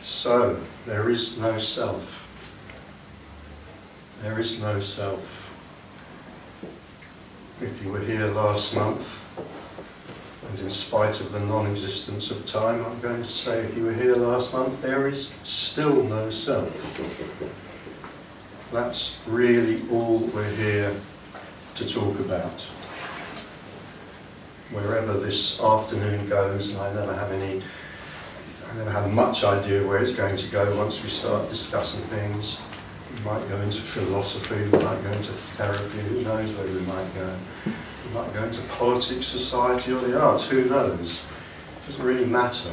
So, there is no self. There is no self. If you were here last month, and in spite of the non-existence of time, I'm going to say if you were here last month, there is still no self. That's really all we're here to talk about. Wherever this afternoon goes, and I never have much idea where it's going to go once we start discussing things. We might go into philosophy, we might go into therapy, who knows where we might go. We might go into politics, society, or the arts, who knows. It doesn't really matter.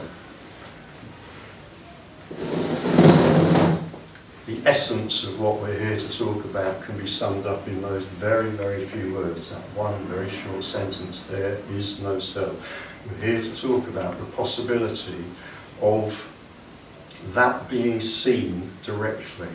The essence of what we're here to talk about can be summed up in those very, very few words, that one very short sentence: there is no self. We're here to talk about the possibility of that being seen directly.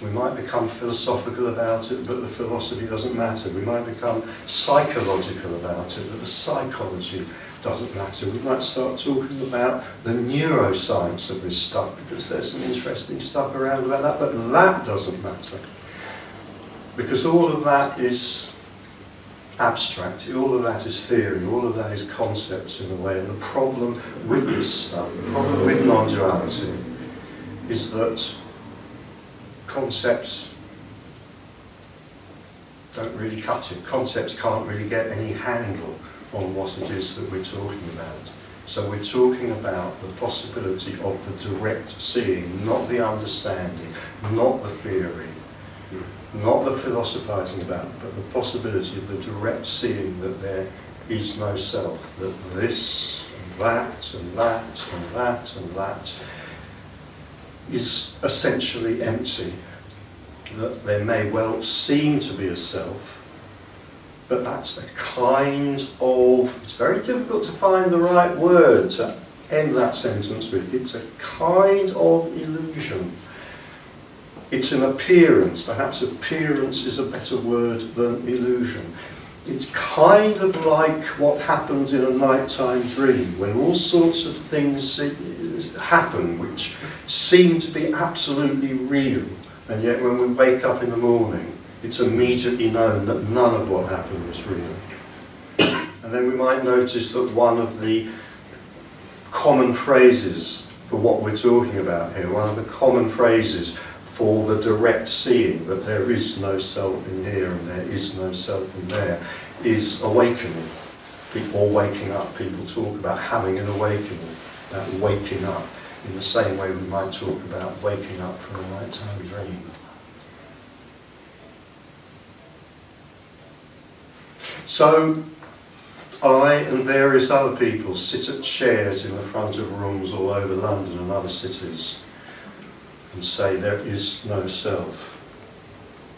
We might become philosophical about it, but the philosophy doesn't matter. We might become psychological about it, but the psychology doesn't matter. We might start talking about the neuroscience of this stuff, because there's some interesting stuff around about that, but that doesn't matter. Because all of that is abstract, all of that is theory, all of that is concepts in a way, and the problem with this stuff, the problem with non-duality, is that concepts don't really cut it. Concepts can't really get any handle on what it is that we're talking about. So we're talking about the possibility of the direct seeing, not the understanding, not the theory, not the philosophizing about it, but the possibility of the direct seeing that there is no self, that this and that and that and that and that is essentially empty, that there may well seem to be a self, but that's a kind of, it's very difficult to find the right word to end that sentence with, it's a kind of illusion. It's an appearance, perhaps appearance is a better word than illusion. It's kind of like what happens in a nighttime dream, when all sorts of things happen which seem to be absolutely real, and yet when we wake up in the morning, it's immediately known that none of what happened was real. And then we might notice that one of the common phrases for what we're talking about here, one of the common phrases for the direct seeing that there is no self in here and there is no self in there, is awakening, or waking up. People talk about having an awakening, about waking up, in the same way we might talk about waking up from a nighttime dream. So, I and various other people sit at chairs in the front of rooms all over London and other cities and say there is no self.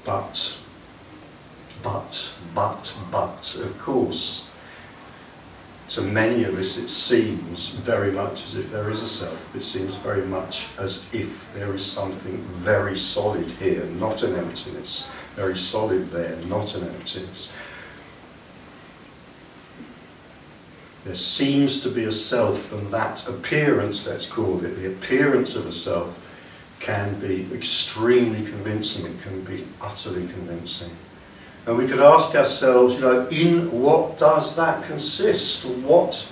But, of course, to many of us it seems very much as if there is a self. It seems very much as if there is something very solid here, not an emptiness. Very solid there, not an emptiness. There seems to be a self, and that appearance, let's call it, the appearance of a self, can be extremely convincing. It can be utterly convincing. And we could ask ourselves, you know, in what does that consist? What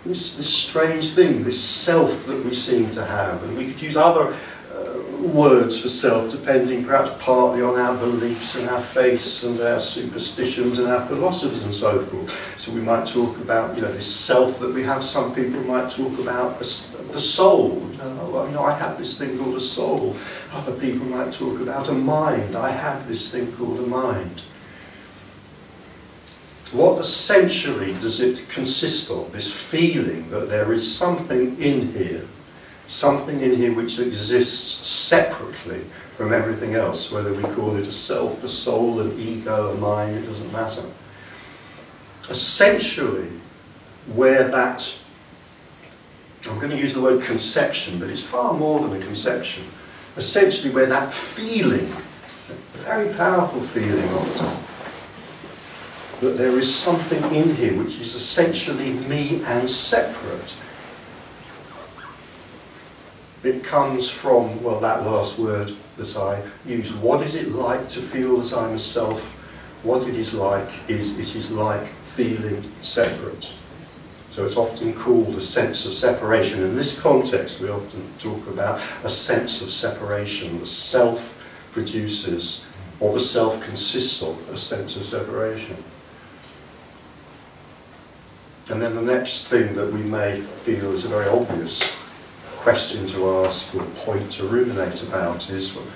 is this strange thing, this self that we seem to have? And we could use other words for self, depending perhaps partly on our beliefs and our faiths and our superstitions and our philosophies and so forth. So we might talk about, you know, this self that we have. Some people might talk about the soul. You know, I have this thing called a soul. Other people might talk about a mind. I have this thing called a mind. What essentially does it consist of, this feeling that there is something in here? Something in here which exists separately from everything else, whether we call it a self, a soul, an ego, a mind, it doesn't matter. Essentially, where that, I'm going to use the word conception, but it's far more than a conception. Essentially where that feeling, a very powerful feeling often, that there is something in here which is essentially me and separate. It comes from, well, that last word that I used. What is it like to feel that I'm a self? What it is like feeling separate. So it's often called a sense of separation. In this context, we often talk about a sense of separation. The self produces, or the self consists of, a sense of separation. And then the next thing that we may feel is a very obvious question to ask or point to ruminate about is, well,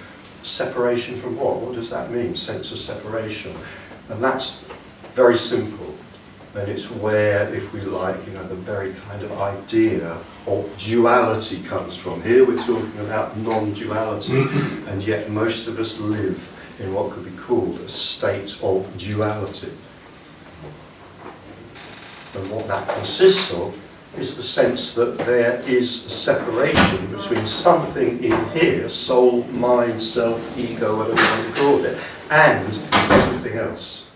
separation from what? What does that mean, sense of separation? And that's very simple. And it's where, if we like, you know, the very kind of idea of duality comes from. Here we're talking about non-duality, and yet most of us live in what could be called a state of duality. And what that consists of is the sense that there is a separation between something in here, soul, mind, self, ego, whatever you want to call it, and everything else.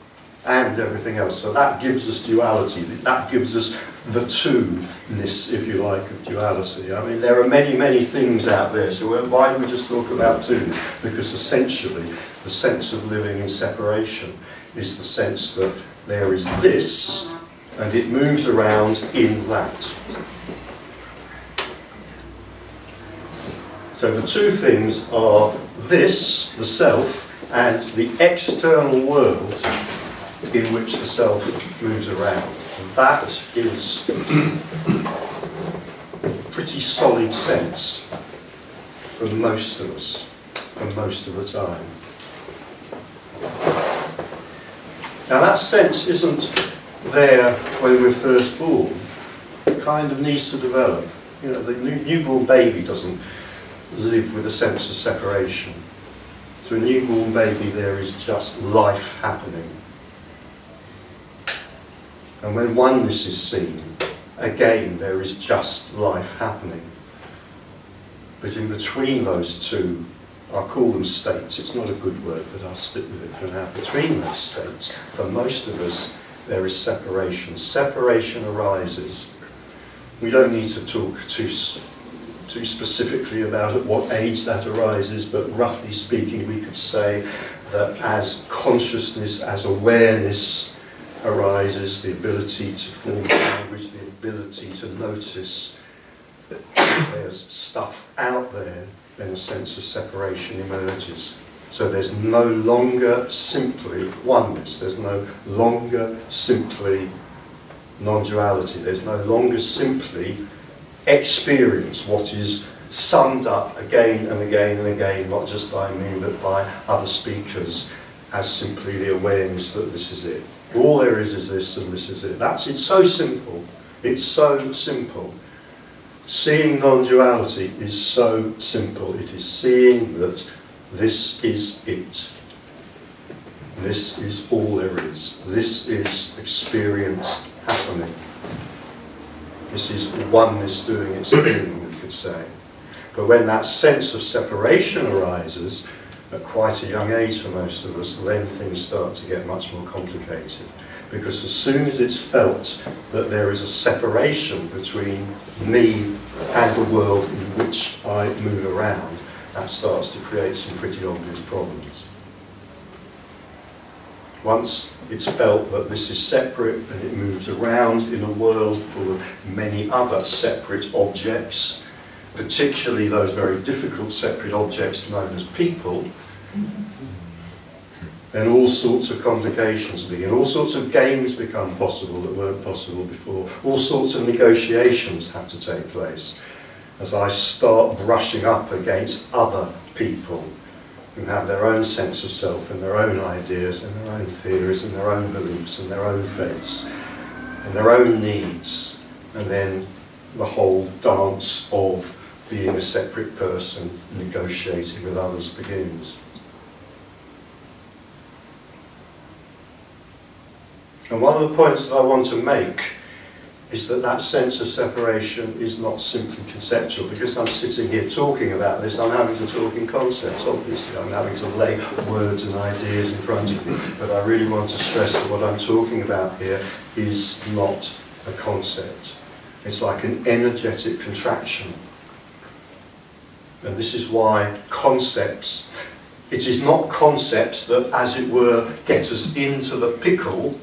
And everything else. So that gives us duality. That gives us the two-ness, if you like, of duality. I mean, there are many, many things out there, so why do we just talk about two? Because essentially, the sense of living in separation is the sense that there is this, and it moves around in that. So the two things are this, the self, and the external world in which the self moves around. That is a pretty solid sense for most of us, for most of the time. Now that sense isn't there when we're first born. It kind of needs to develop. You know, the newborn baby doesn't live with a sense of separation. To a newborn baby there is just life happening. And when oneness is seen, again there is just life happening. But in between those two, I'll call them states, it's not a good word, but I'll stick with it for now. Between those states, for most of us, there is separation. Separation arises. We don't need to talk too specifically about at what age that arises, but roughly speaking, we could say that as consciousness, as awareness arises, the ability to form language, the ability to notice that there's stuff out there, then a sense of separation emerges. So there's no longer simply oneness, there's no longer simply non-duality, there's no longer simply experience, what is summed up again and again and again, not just by me but by other speakers, as simply the awareness that this is it. All there is this and this is it. It's so simple. It's so simple. Seeing non-duality is so simple. It is seeing that this is it. This is all there is. This is experience happening. This is oneness doing its thing, we could say. But when that sense of separation arises, at quite a young age for most of us, then things start to get much more complicated. Because as soon as it's felt that there is a separation between me and the world in which I move around, that starts to create some pretty obvious problems. Once it's felt that this is separate and it moves around in a world full of many other separate objects, particularly those very difficult separate objects known as people, then all sorts of complications begin. All sorts of games become possible that weren't possible before. All sorts of negotiations have to take place as I start brushing up against other people who have their own sense of self and their own ideas and their own theories and their own beliefs and their own faiths and their own needs. And then the whole dance of being a separate person, negotiating with others begins. And one of the points that I want to make is that that sense of separation is not simply conceptual. Because I'm sitting here talking about this, I'm having to talk in concepts, obviously. I'm having to lay words and ideas in front of me. But I really want to stress that what I'm talking about here is not a concept. It's like an energetic contraction. And this is why concepts, it is not concepts that, as it were, get us into the pickle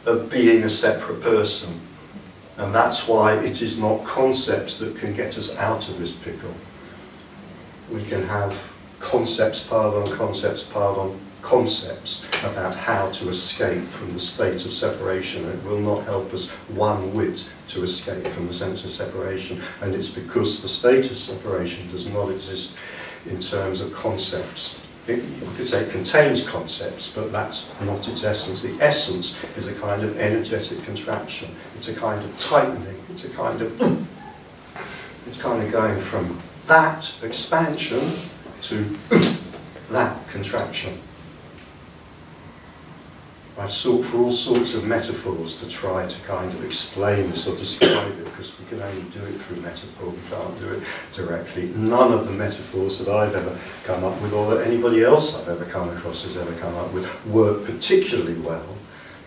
of being a separate person. And that's why it is not concepts that can get us out of this pickle. We can have concepts piled on concepts piled on concepts about how to escape from the state of separation. It will not help us one whit to escape from the sense of separation. And it's because the state of separation does not exist in terms of concepts. You could say it contains concepts, but that's not its essence. The essence is a kind of energetic contraction. It's a kind of tightening. It's a kind of, it's kind of going from that expansion to that contraction. I've sought for all sorts of metaphors to try to kind of explain this or describe it, because we can only do it through metaphor, we can't do it directly. None of the metaphors that I've ever come up with, or that anybody else I've ever come across has ever come up with, work particularly well.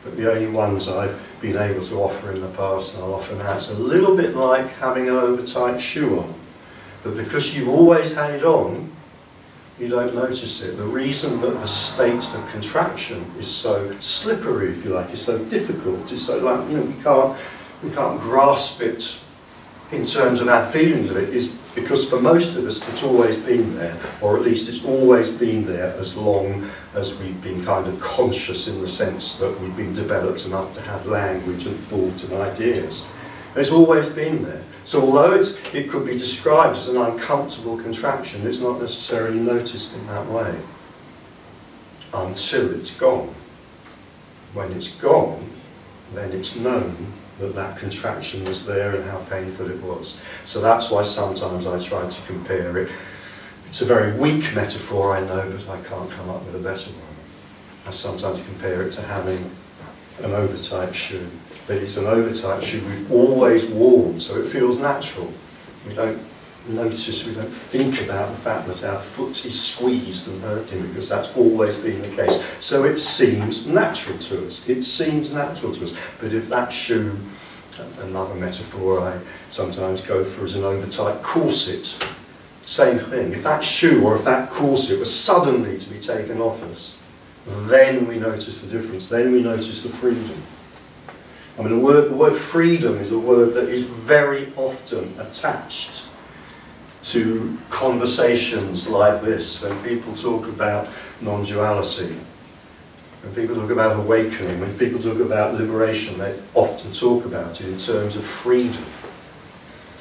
But the only ones I've been able to offer in the past, and I'll offer now, it's a little bit like having an over-tight shoe on. But because you've always had it on, you don't notice it. The reason that the state of contraction is so slippery, if you like, is so difficult, is so like, you know, we can't grasp it in terms of our feelings of it, is because for most of us it's always been there, or at least it's always been there as long as we've been kind of conscious, in the sense that we've been developed enough to have language and thought and ideas. It's always been there. So although it could be described as an uncomfortable contraction, it's not necessarily noticed in that way until it's gone. When it's gone, then it's known that that contraction was there and how painful it was. So that's why sometimes I try to compare it. It's a very weak metaphor, I know, but I can't come up with a better one. I sometimes compare it to having an over-tight shoe. But it's an over-tight shoe we've always worn, so it feels natural. We don't notice, we don't think about the fact that our foot is squeezed and hurting, because that's always been the case. So it seems natural to us. It seems natural to us. But if that shoe, another metaphor I sometimes go for is an over-tight corset, same thing. If that shoe or if that corset was suddenly to be taken off us, then we notice the difference. Then we notice the freedom. I mean, the word freedom is a word that is very often attached to conversations like this. When people talk about non-duality, when people talk about awakening, when people talk about liberation, they often talk about it in terms of freedom.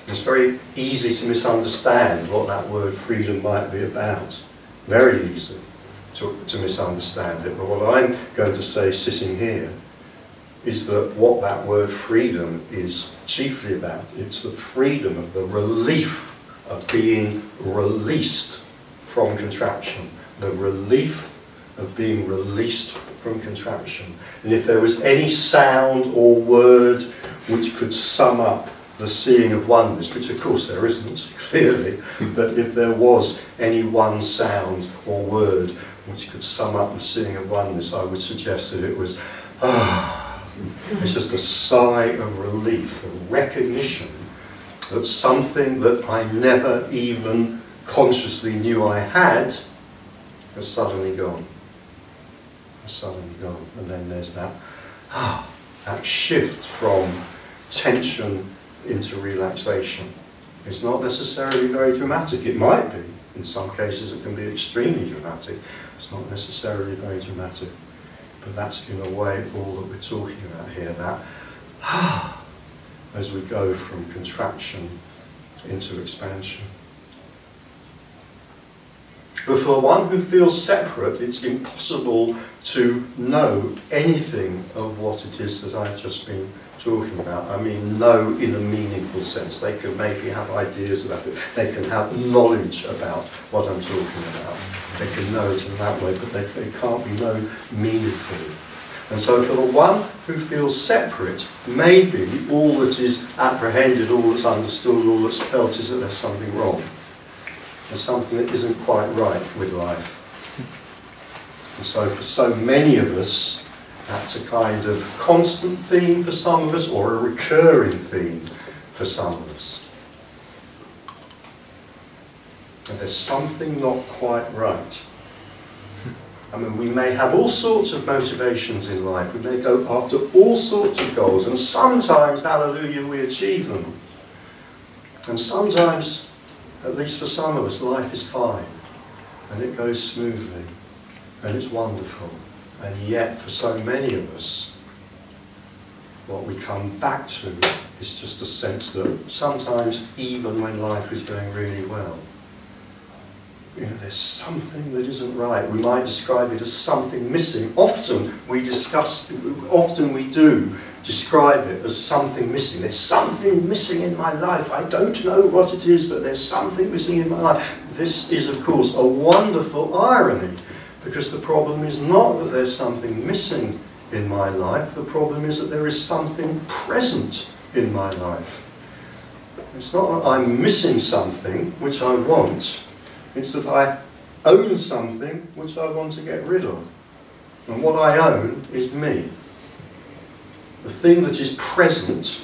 It's very easy to misunderstand what that word freedom might be about. Very easy to misunderstand it. But what I'm going to say sitting here is that what that word freedom is chiefly about, it's the freedom of the relief of being released from contraction, the relief of being released from contraction. And if there was any sound or word which could sum up the seeing of oneness, which of course there isn't, clearly, but if there was any one sound or word which could sum up the seeing of oneness, I would suggest that it was, it's just a sigh of relief, a recognition that something that I never even consciously knew I had has suddenly gone. Has suddenly gone. And then there's that, that shift from tension into relaxation. It's not necessarily very dramatic. It might be. In some cases it can be extremely dramatic. It's not necessarily very dramatic. But that's in a way all that we're talking about here, that as we go from contraction into expansion. But for the one who feels separate, it's impossible to know anything of what it is that I've just been talking about. I mean, know in a meaningful sense. They can maybe have ideas about it. They can have knowledge about what I'm talking about. They can know it in that way, but they can't be known meaningfully. And so for the one who feels separate, maybe all that is apprehended, all that's understood, all that's felt is that there's something wrong. There's something that isn't quite right with life. And so for so many of us, that's a kind of constant theme for some of us, or a recurring theme for some of us. and there's something not quite right. I mean, we may have all sorts of motivations in life, we may go after all sorts of goals, and sometimes, hallelujah, we achieve them. And sometimes, at least for some of us, life is fine, and it goes smoothly, and it's wonderful. And yet, for so many of us, what we come back to is just a sense that sometimes, even when life is going really well, you know, there's something that isn't right. We might describe it as something missing. Often we do describe it as something missing. There's something missing in my life. I don't know what it is, but there's something missing in my life. This is, of course, a wonderful irony, because the problem is not that there's something missing in my life. The problem is that there is something present in my life. It's not that I'm missing something which I want. It's that I own something which I want to get rid of. And what I own is me. The thing that is present,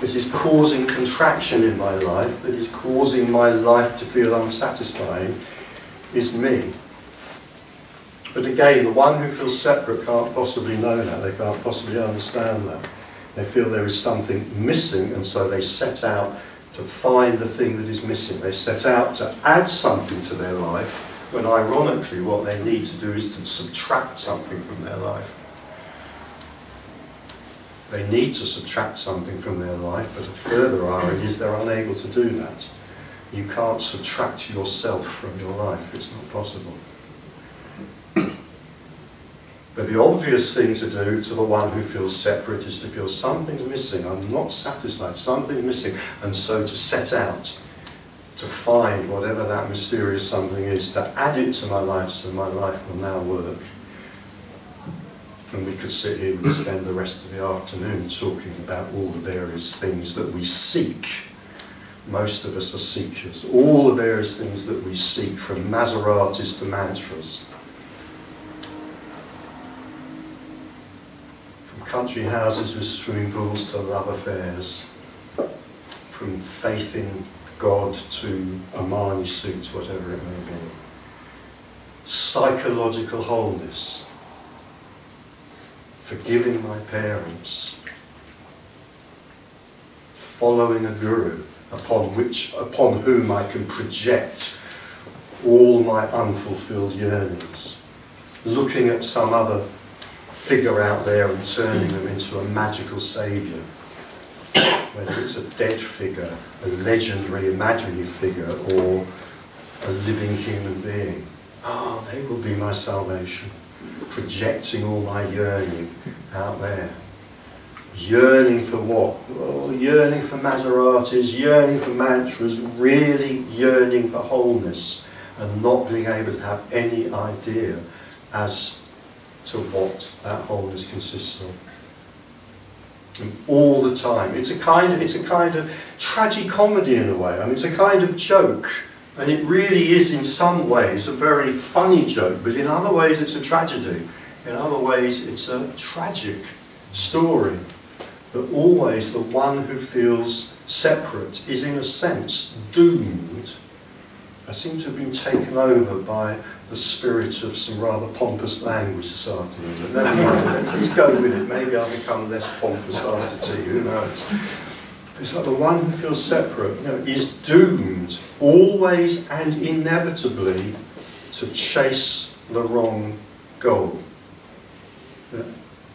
that is causing contraction in my life, that is causing my life to feel unsatisfying, is me. But again, the one who feels separate can't possibly know that. They can't possibly understand that. They feel there is something missing, and so they set out to find the thing that is missing. They set out to add something to their life, when ironically what they need to do is to subtract something from their life. They need to subtract something from their life, but a further irony is they're unable to do that. You can't subtract yourself from your life. It's not possible. But the obvious thing to do to the one who feels separate is to feel something's missing, I'm not satisfied, something's missing, and so to set out to find whatever that mysterious something is, to add it to my life so my life will now work. And we could sit here and spend the rest of the afternoon talking about all the various things that we seek. Most of us are seekers. All the various things that we seek, from Maseratis to mantras. Country houses with swimming pools to love affairs, from faith in God to Armani suits, whatever it may be. Psychological wholeness, forgiving my parents, following a guru upon whom I can project all my unfulfilled yearnings, looking at some other figure out there and turning them into a magical saviour, whether it's a dead figure, a legendary imaginary figure, or a living human being. Ah, they will be my salvation, projecting all my yearning out there. Yearning for what? Well, yearning for Maseratis, yearning for mantras, really yearning for wholeness, and not being able to have any idea as to what that wholeness consists of. And all the time. It's a kind of tragicomedy in a way. I mean, it's a kind of joke. And it really is in some ways a very funny joke, but in other ways it's a tragedy. In other ways it's a tragic story. That always the one who feels separate is in a sense doomed. I seem to have been taken over by the spirit of some rather pompous language this afternoon. But never mind, let's go with it. Maybe I'll become less pompous after tea, who knows. It's like the one who feels separate, you know, is doomed always and inevitably to chase the wrong goal. Yeah.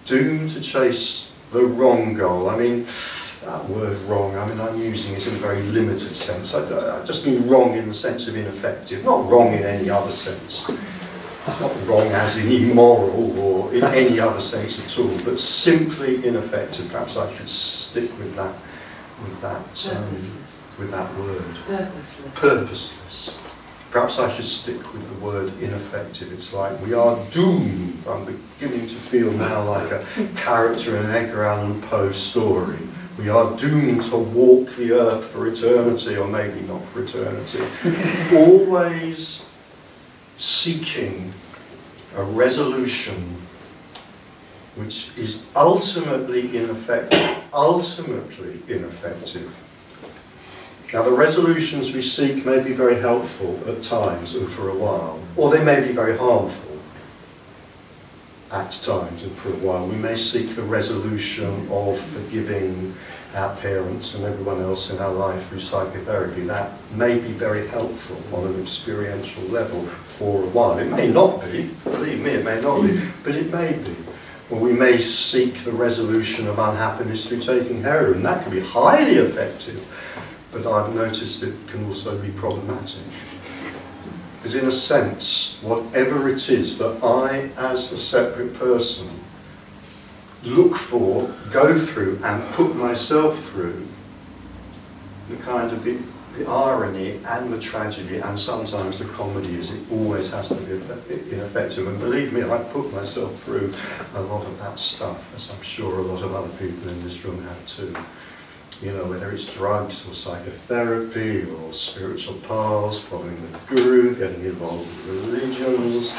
Doomed to chase the wrong goal. I mean, that word wrong, I mean, I'm using it in a very limited sense. I just mean wrong in the sense of ineffective, not wrong in any other sense. Not wrong as in immoral or in any other sense at all, but simply ineffective. Perhaps I should stick with that word. Purposeless. Purposeless. Perhaps I should stick with the word ineffective. It's like we are doomed. I'm beginning to feel now like a character in an Edgar Allan Poe story. We are doomed to walk the earth for eternity, or maybe not for eternity. Always seeking a resolution which is ultimately ineffective. Now the resolutions we seek may be very helpful at times and for a while, or they may be very harmful at times and for a while. We may seek the resolution of forgiving our parents and everyone else in our life through psychotherapy. That may be very helpful on an experiential level for a while. It may not be, believe me, it may not be, but it may be. Or we may seek the resolution of unhappiness through taking heroin. That can be highly effective, but I've noticed it can also be problematic. Because in a sense, whatever it is that I, as a separate person, look for, go through, and put myself through, the kind of the irony and the tragedy and sometimes the comedy is it always has to be ineffective. And believe me, I put myself through a lot of that stuff, as I'm sure a lot of other people in this room have too. You know, whether it's drugs or psychotherapy or spiritual paths, following the guru, getting involved with religions,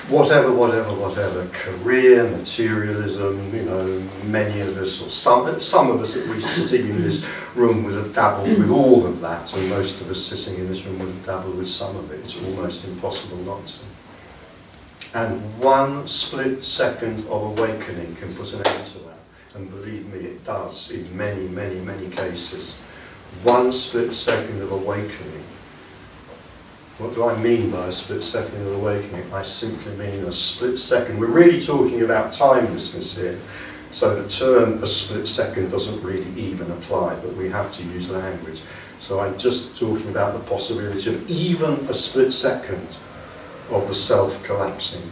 whatever, career, materialism, you know, many of us, or some of us at least sitting in this room would have dabbled with all of that, and most of us sitting in this room would have dabbled with some of it. It's almost impossible not to. And one split second of awakening can put an end to that. And believe me, it does in many, many, many cases. One split second of awakening. What do I mean by a split second of awakening? I simply mean a split second. We're really talking about timelessness here. So the term a split second doesn't really even apply, but we have to use language. So I'm just talking about the possibility of even a split second of the self collapsing.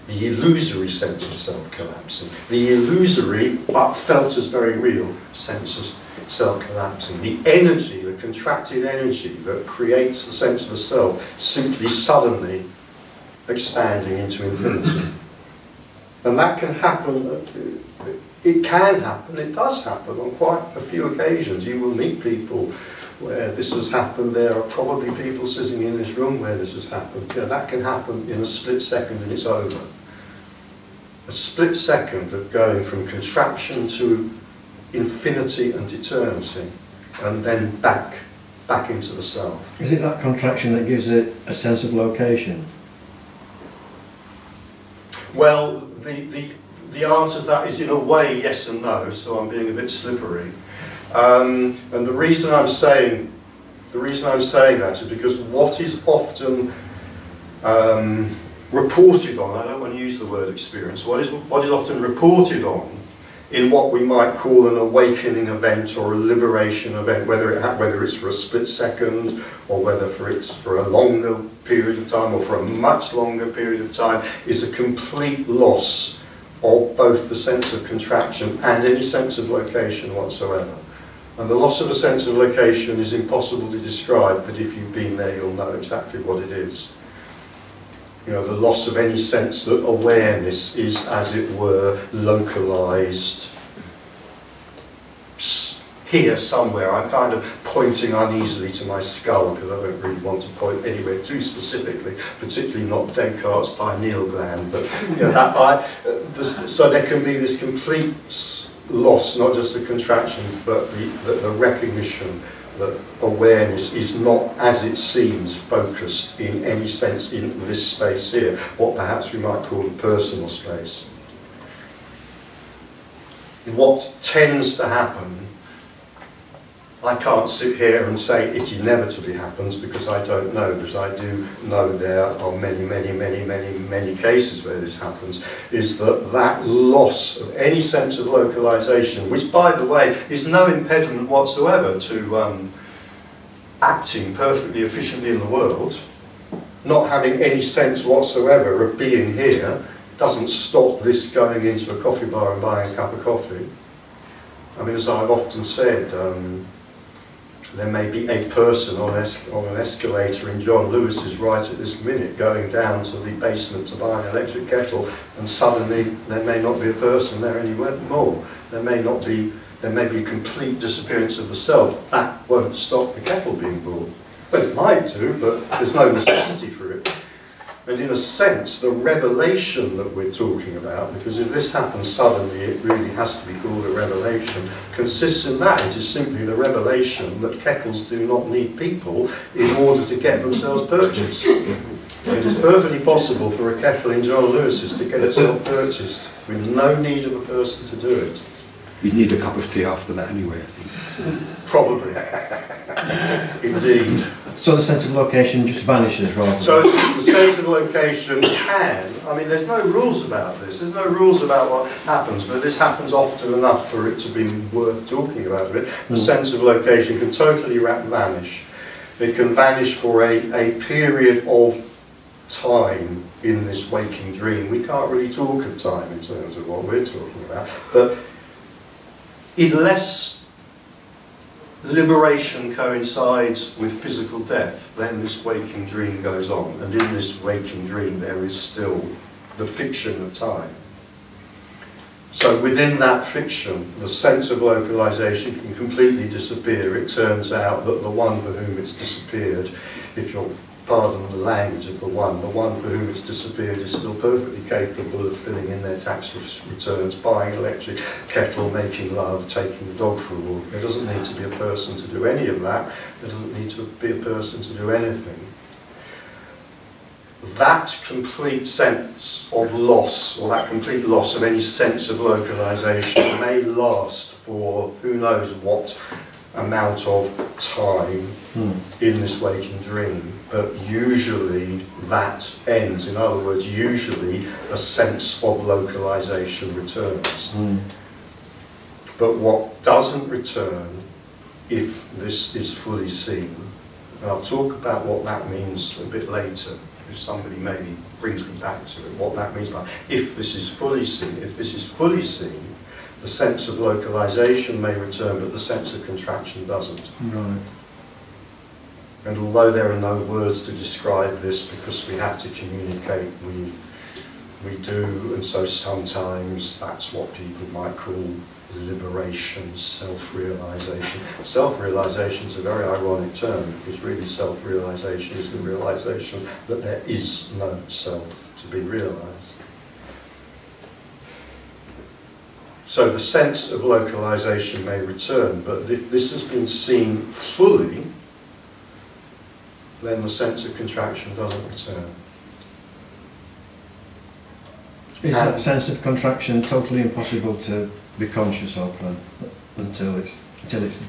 The illusory sense of self-collapsing. The illusory, but felt as very real, sense of self-collapsing. The energy, the contracted energy that creates the sense of the self, simply suddenly expanding into infinity. And that can happen, it can happen, it does happen on quite a few occasions. You will meet people where this has happened. There are probably people sitting in this room where this has happened. You know, that can happen in a split second and it's over. A split second of going from contraction to infinity and eternity, and then back into the self. Is it that contraction that gives it a sense of location? Well, the answer to that is in a way yes and no, so I'm being a bit slippery. And the reason I'm saying that is because what is often reported on, I don't want to use the word experience, what is often reported on in what we might call an awakening event or a liberation event, whether it's for a split second or whether it's for a longer period of time or for a much longer period of time, is a complete loss of both the sense of contraction and any sense of location whatsoever. And the loss of a sense of location is impossible to describe, but if you've been there you'll know exactly what it is. You know, the loss of any sense that awareness is, as it were, localized here somewhere. I'm kind of pointing uneasily to my skull because I don't really want to point anywhere too specifically, particularly not Descartes' pineal gland. But you know, so there can be this complete loss, not just the contraction, but the recognition that awareness is not, as it seems, focused in any sense in this space here, what perhaps we might call a personal space. What tends to happen, I can't sit here and say it inevitably happens because I don't know, but I do know there are many cases where this happens, is that loss of any sense of localization, which by the way is no impediment whatsoever to acting perfectly efficiently in the world, not having any sense whatsoever of being here, doesn't stop this going into a coffee bar and buying a cup of coffee. I mean, as I've often said, there may be a person on an escalator in John Lewis's right at this minute going down to the basement to buy an electric kettle, and suddenly there may not be a person there anymore. There may be a complete disappearance of the self. That won't stop the kettle being bought. Well, it might do, but there's no necessity for it. And in a sense, the revelation that we're talking about, because if this happens suddenly, it really has to be called a revelation, consists in that. It is simply the revelation that kettles do not need people in order to get themselves purchased. It is perfectly possible for a kettle in John Lewis's to get itself purchased with no need of a person to do it. You'd need a cup of tea after that anyway, I think. Probably. Indeed. So the sense of location just vanishes rather So the sense of location can, I mean there's no rules about this, there's no rules about what happens, but this happens often enough for it to be worth talking about a bit. The sense of location can totally vanish. It can vanish for a period of time in this waking dream. We can't really talk of time in terms of what we're talking about, but unless liberation coincides with physical death, then this waking dream goes on, and in this waking dream there is still the fiction of time. So within that fiction, the sense of localization can completely disappear. It turns out that the one for whom it's disappeared, if you'll pardon the language of the one for whom it's disappeared is still perfectly capable of filling in their tax returns, buying an electric kettle, making love, taking the dog for a walk. There doesn't need to be a person to do any of that. There doesn't need to be a person to do anything. That complete sense of loss, or that complete loss of any sense of localization, may last for who knows what amount of time in this waking dream, but usually that ends. In other words, usually a sense of localization returns. But what doesn't return, if this is fully seen, and I'll talk about what that means a bit later, if somebody maybe brings me back to it, what that means by if this is fully seen. If this is fully seen, the sense of localization may return, but the sense of contraction doesn't. Right. And although there are no words to describe this because we have to communicate, we do, and so sometimes that's what people might call liberation, self-realization. Self-realization is a very ironic term, because really self-realization is the realization that there is no self to be realized. So the sense of localization may return, but if this has been seen fully, then the sense of contraction doesn't return. Is that sense of contraction totally impossible to be conscious of then, until it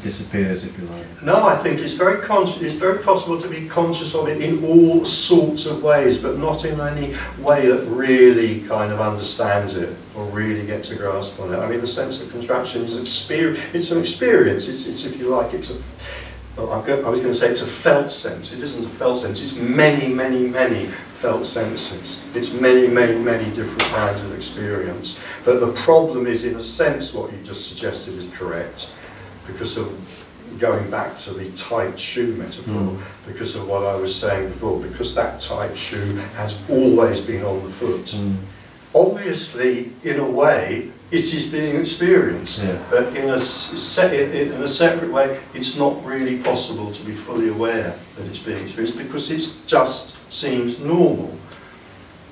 disappears, if you like? No, I think it's very possible to be conscious of it in all sorts of ways, but not in any way that really kind of understands it or really gets a grasp on it. I mean, the sense of contraction is experience. It's an experience. It's if you like, it's a. I was going to say it's a felt sense. It isn't a felt sense. It's many, many, many felt senses. It's many, many, many different kinds of experience. But the problem is, in a sense, what you just suggested is correct, because of going back to the tight shoe metaphor, because of what I was saying before, because that tight shoe has always been on the foot. Obviously, in a way, it is being experienced, but in a separate way, it's not really possible to be fully aware that it's being experienced, because it just seems normal.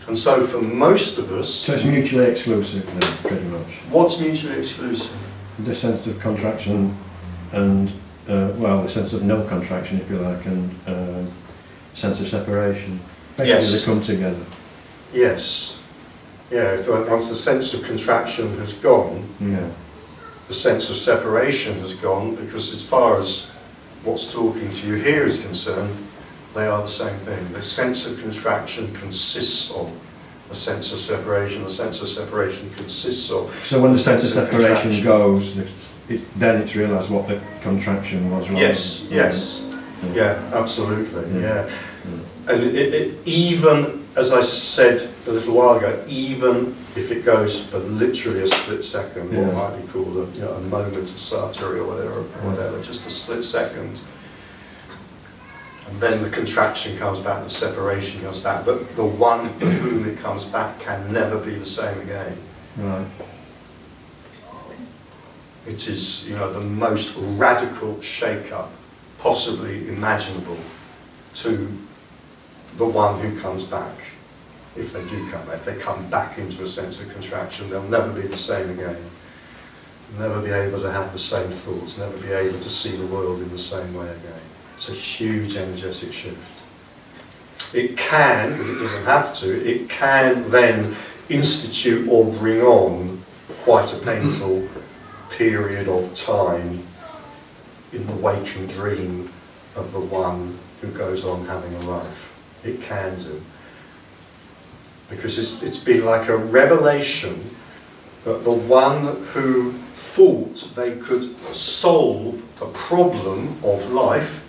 And so for most of us... So it's mutually exclusive then, pretty much? What's mutually exclusive? The sense of contraction and, well, the sense of no contraction, if you like, and sense of separation. Basically they come together. Yes. Yeah, once the sense of contraction has gone, the sense of separation has gone, because as far as what's talking to you here is concerned, they are the same thing. The sense of contraction consists of a sense of separation. The sense of separation consists of... So when the sense of separation goes, then it's realised what the contraction was, right? Yes, yes. Yeah, absolutely, yeah. And even, as I said a little while ago, even if it goes for literally a split second, what might be called a moment of satori or whatever, just a split second, and then the contraction comes back, the separation comes back, but the one for whom it comes back can never be the same again. Right. It is, the most radical shake-up possibly imaginable to the one who comes back. if they do come back, if they come back into a sense of contraction, they'll never be the same again. Never be able to have the same thoughts, never be able to see the world in the same way again. It's a huge energetic shift. It can, but it doesn't have to, it can then institute or bring on quite a painful period of time in the waking dream of the one who goes on having a life. It can do. Because it's been like a revelation that the one who thought they could solve a problem of life,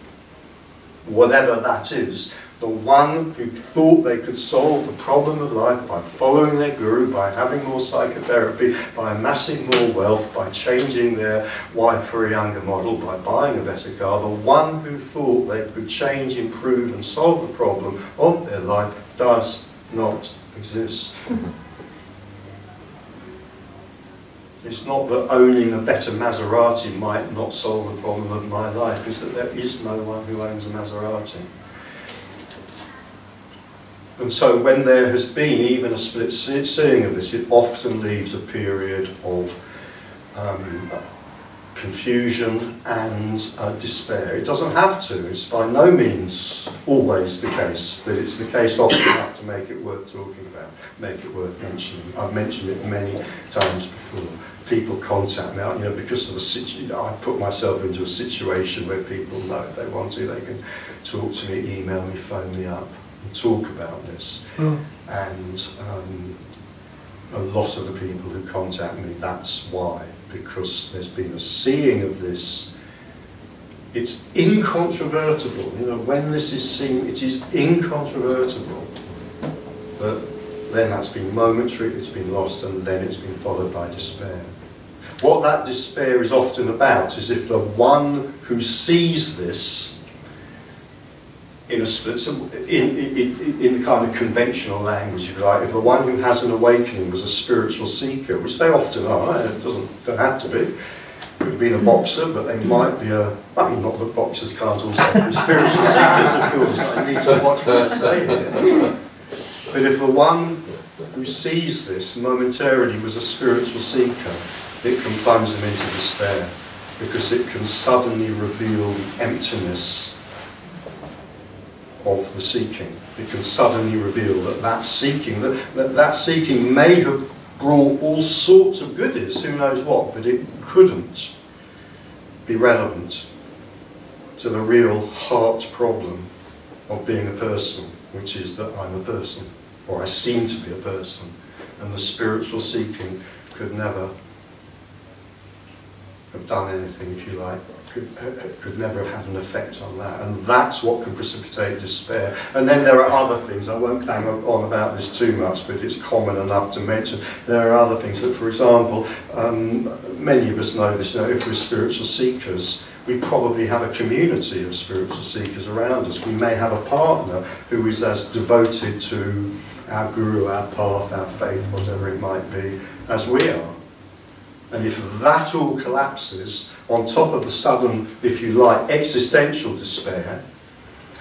whatever that is, the one who thought they could solve the problem of life by following their guru, by having more psychotherapy, by amassing more wealth, by changing their wife for a younger model, by buying a better car, the one who thought they could change, improve and solve the problem of their life does not exist. It's not that owning a better Maserati might not solve the problem of my life, it's that there is no one who owns a Maserati. And so when there has been even a split seeing of this, it often leaves a period of confusion and despair. It doesn't have to, it's by no means always the case, but it's the case often enough to make it worth talking about, make it worth mentioning. I've mentioned it many times before. People contact me, you know, because of the situation, I put myself into a situation where people know if they want to, they can talk to me, email me, phone me up, and talk about this. And a lot of the people who contact me, that's why, because there's been a seeing of this. It's incontrovertible, you know, when this is seen, it is incontrovertible. But then that's been momentary, it's been lost, and then it's been followed by despair. What that despair is often about is if the one who sees this in a split, in the kind of conventional language, if you like, if the one who has an awakening was a spiritual seeker, which they often are, and it don't have to be. Could have been a boxer, but they might be a, I mean, not that boxers can't also be spiritual seekers, of course, I need to watch what I say here. But if the one who sees this momentarily was a spiritual seeker, it can plunge them into despair, because it can suddenly reveal the emptiness of the seeking. It can suddenly reveal that that seeking may have brought all sorts of goodies, who knows what, but it couldn't be relevant to the real heart problem of being a person, which is that I'm a person, or I seem to be a person, and the spiritual seeking could never have done anything, if you like, could never have had an effect on that, and that's what can precipitate despair. And then there are other things, I won't hang on about this too much, but it's common enough to mention. There are other things that, for example, many of us know this, you know, if we're spiritual seekers, we probably have a community of spiritual seekers around us. We may have a partner who is as devoted to our guru, our path, our faith, whatever it might be, as we are. And if that all collapses, on top of the sudden, if you like, existential despair,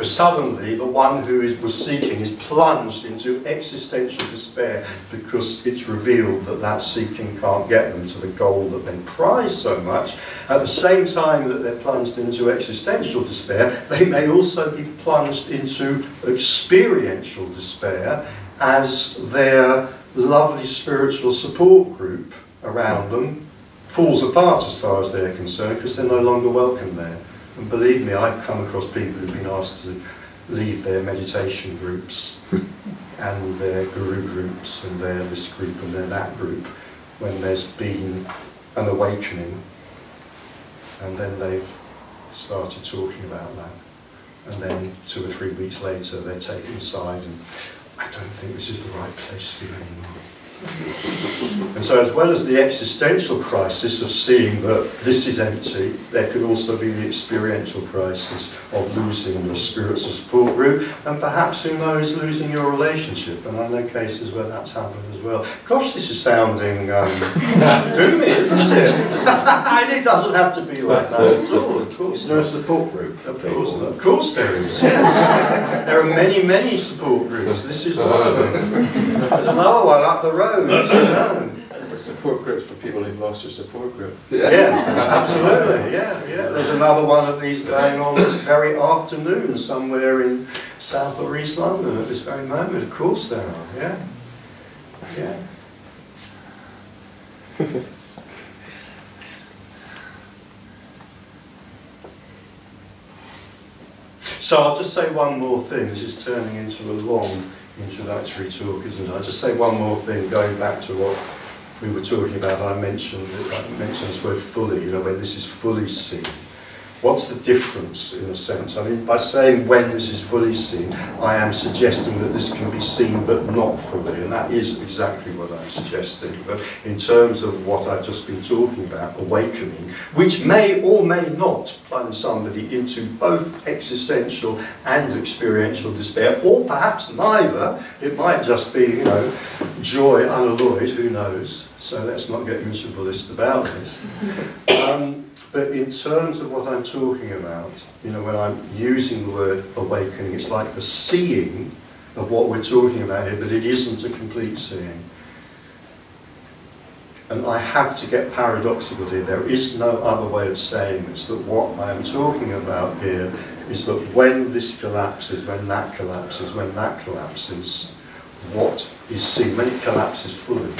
suddenly the one who was seeking is plunged into existential despair because it's revealed that that seeking can't get them to the goal that they prize so much. At the same time that they're plunged into existential despair, they may also be plunged into experiential despair as their lovely spiritual support group around them falls apart as far as they're concerned, because they're no longer welcome there. And believe me, I've come across people who've been asked to leave their meditation groups and their guru groups and their this group and their that group when there's been an awakening, and then they've started talking about that, and then 2 or 3 weeks later they're taken aside and I don't think this is the right place for you anymore. And so as well as the existential crisis of seeing that this is empty, there could also be the experiential crisis of losing your spiritual support group, and perhaps, who knows, losing your relationship. And I know cases where that's happened as well. Gosh, this is sounding gloomy, isn't it? And it doesn't have to be like that at all, of course. Is there a support group? Of course there is, yes. There are many, many support groups. This is one of them. There's another one up the road, as you know. Support groups for people who've lost their support group. Yeah, absolutely, yeah. There's another one of these going on this very afternoon somewhere in South or East London at this very moment. Of course there are, yeah. So I'll just say one more thing. This is turning into a long introductory talk, isn't it? I'll just say one more thing, going back to what we were talking about. I mentioned this word fully, when this is fully seen. What's the difference, in a sense? I mean, by saying when this is fully seen, I am suggesting that this can be seen but not fully, and that is exactly what I'm suggesting. But in terms of what I've just been talking about, awakening, which may or may not plunge somebody into both existential and experiential despair, or perhaps neither. It might just be, joy unalloyed, who knows? So let's not get miserabilist about it. But in terms of what I'm talking about, when I'm using the word awakening, it's like the seeing of what we're talking about here, but it isn't a complete seeing. And I have to get paradoxical here. There is no other way of saying this, that what I am talking about here is that when this collapses, when that collapses, when that collapses, what is seen, when it collapses fully,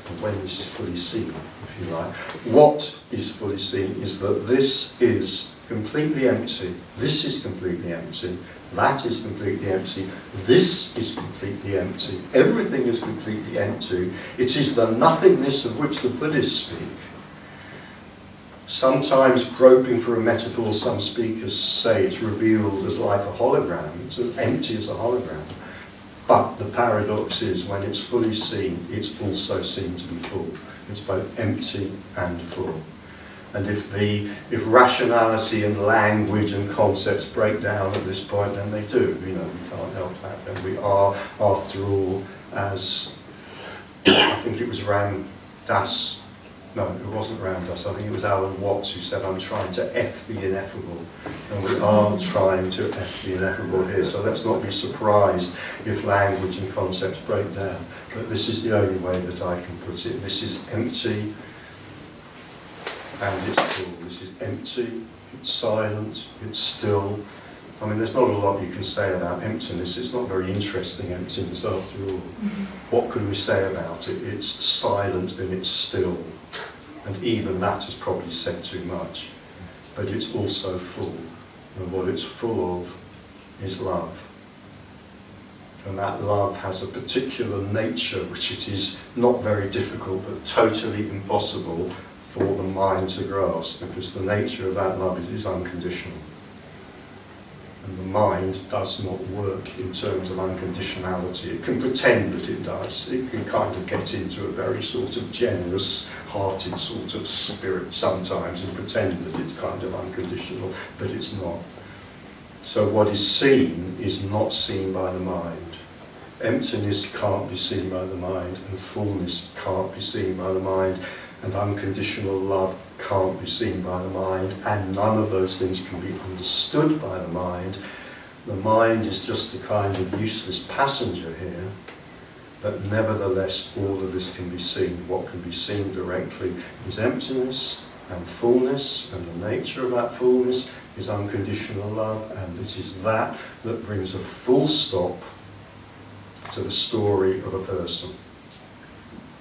and when this is fully seen, if you like, what is fully seen is that this is completely empty, this is completely empty, that is completely empty, this is completely empty, everything is completely empty. It is the nothingness of which the Buddhists speak. Sometimes groping for a metaphor, some speakers say it's revealed as like a hologram, it's as empty as a hologram. But the paradox is, when it's fully seen, it's also seen to be full. It's both empty and full. And if rationality and language and concepts break down at this point, then they do. We can't help that. And we are, after all, as I think it was Ram Dass. No, it wasn't Ram Dass. I think it was Alan Watts who said, "I'm trying to F the ineffable." And we are trying to F the ineffable here. So let's not be surprised if language and concepts break down. But this is the only way that I can put it. This is empty and it's full. This is empty, it's silent, it's still. I mean, there's not a lot you can say about emptiness. It's not very interesting emptiness after all. What can we say about it? It's silent and it's still. And even that has probably said too much. But it's also full. And what it's full of is love. And that love has a particular nature which it is not very difficult but totally impossible for the mind to grasp, because the nature of that love is unconditional. And the mind does not work in terms of unconditionality. It can pretend that it does. It can kind of get into a very sort of generous-hearted sort of spirit sometimes and pretend that it's kind of unconditional, but it's not. So what is seen is not seen by the mind. Emptiness can't be seen by the mind, and fullness can't be seen by the mind, and unconditional love can't be seen by the mind, and none of those things can be understood by the mind. The mind is just a kind of useless passenger here, but nevertheless all of this can be seen. What can be seen directly is emptiness and fullness, and the nature of that fullness is unconditional love, and it is that that brings a full stop to the story of a person.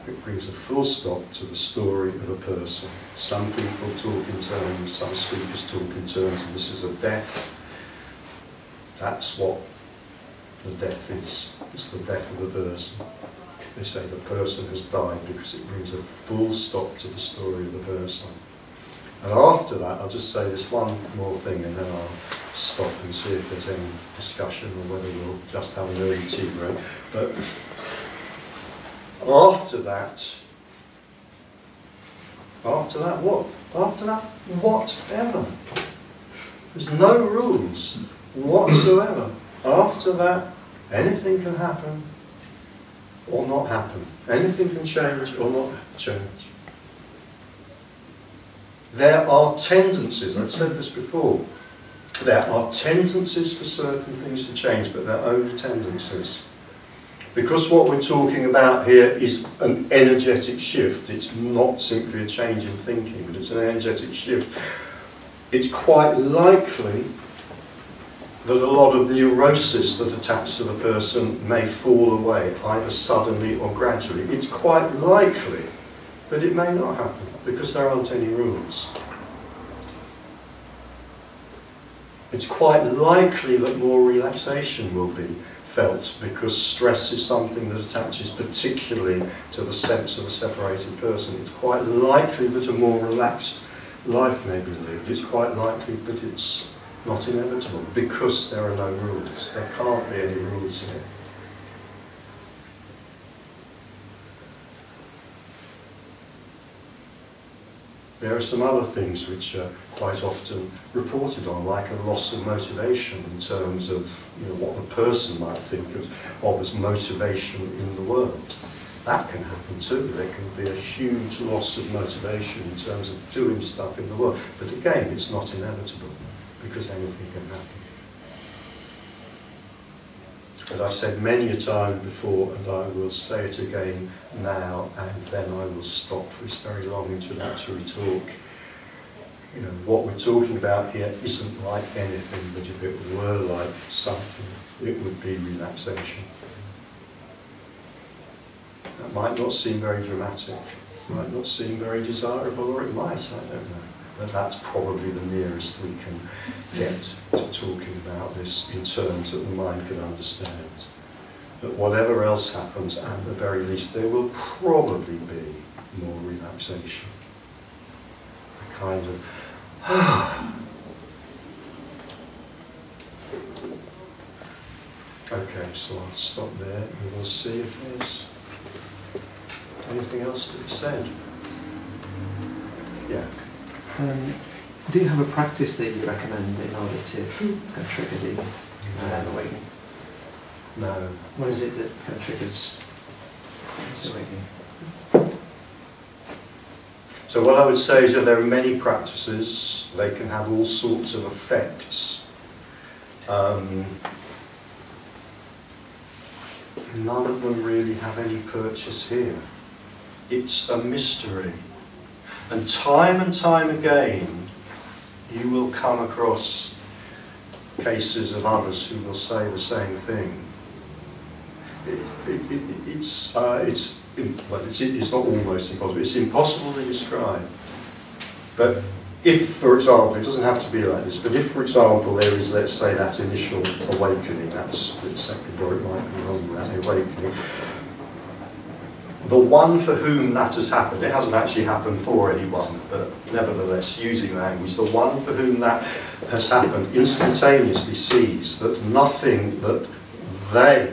It brings a full stop to the story of a person. Some people talk in terms, some speakers talk in terms of this is a death. That's what the death is. It's the death of a person. They say the person has died because it brings a full stop to the story of the person. And after that, I'll just say this one more thing and then I'll stop and see if there's any discussion or whether we'll just have an early tea break. But After that what? After that, whatever. There's no rules whatsoever. After that, anything can happen or not happen. Anything can change or not change. There are tendencies, I've said this before, there are tendencies for certain things to change, but they're only tendencies. Because what we're talking about here is an energetic shift, it's not simply a change in thinking, but it's an energetic shift. It's quite likely that a lot of neurosis that attached to the person may fall away, either suddenly or gradually. It's quite likely that it may not happen, because there aren't any rules. It's quite likely that more relaxation will be felt, because stress is something that attaches particularly to the sense of a separated person. It's quite likely that a more relaxed life may be lived. It's quite likely that it's not inevitable, because there are no rules. There can't be any rules here. There are some other things which are quite often reported on, like a loss of motivation in terms of what the person might think of as motivation in the world. That can happen too. There can be a huge loss of motivation in terms of doing stuff in the world. But again, it's not inevitable, because anything can happen. But I've said many a time before, and I will say it again now, and then I will stop this very long introductory talk. What we're talking about here isn't like anything, but if it were like something, it would be relaxation. That might not seem very dramatic, might not seem very desirable, or it might, I don't know. But that's probably the nearest we can get to talking about this in terms that the mind can understand. That whatever else happens, at the very least, there will probably be more relaxation. A kind of, Okay, so I'll stop there and we'll see if there's anything else to be said. Yeah. Do you have a practice that you recommend in order to trigger the awakening? No. What is it that triggers this awakening? So what I would say is that there are many practices. They can have all sorts of effects. None of them really have any purchase here. It's a mystery. And time again, you will come across cases of others who will say the same thing. It's not almost impossible. It's impossible to describe. But if, for example, it doesn't have to be like this, but if, for example, there is, let's say, that initial awakening, that split second, or it might be longer, that awakening, the one for whom that has happened, it hasn't actually happened for anyone, but nevertheless, using language, the one for whom that has happened instantaneously sees that nothing that they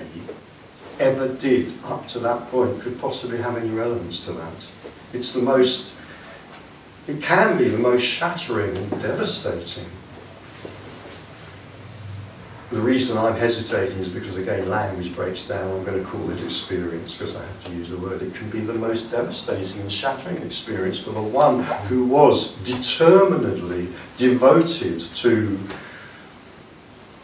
ever did up to that point could possibly have any relevance to that. It's the most, it can be the most shattering and devastating. The reason I'm hesitating is because, again, language breaks down. I'm going to call it experience because I have to use a word. It can be the most devastating and shattering experience for the one who was determinedly devoted to,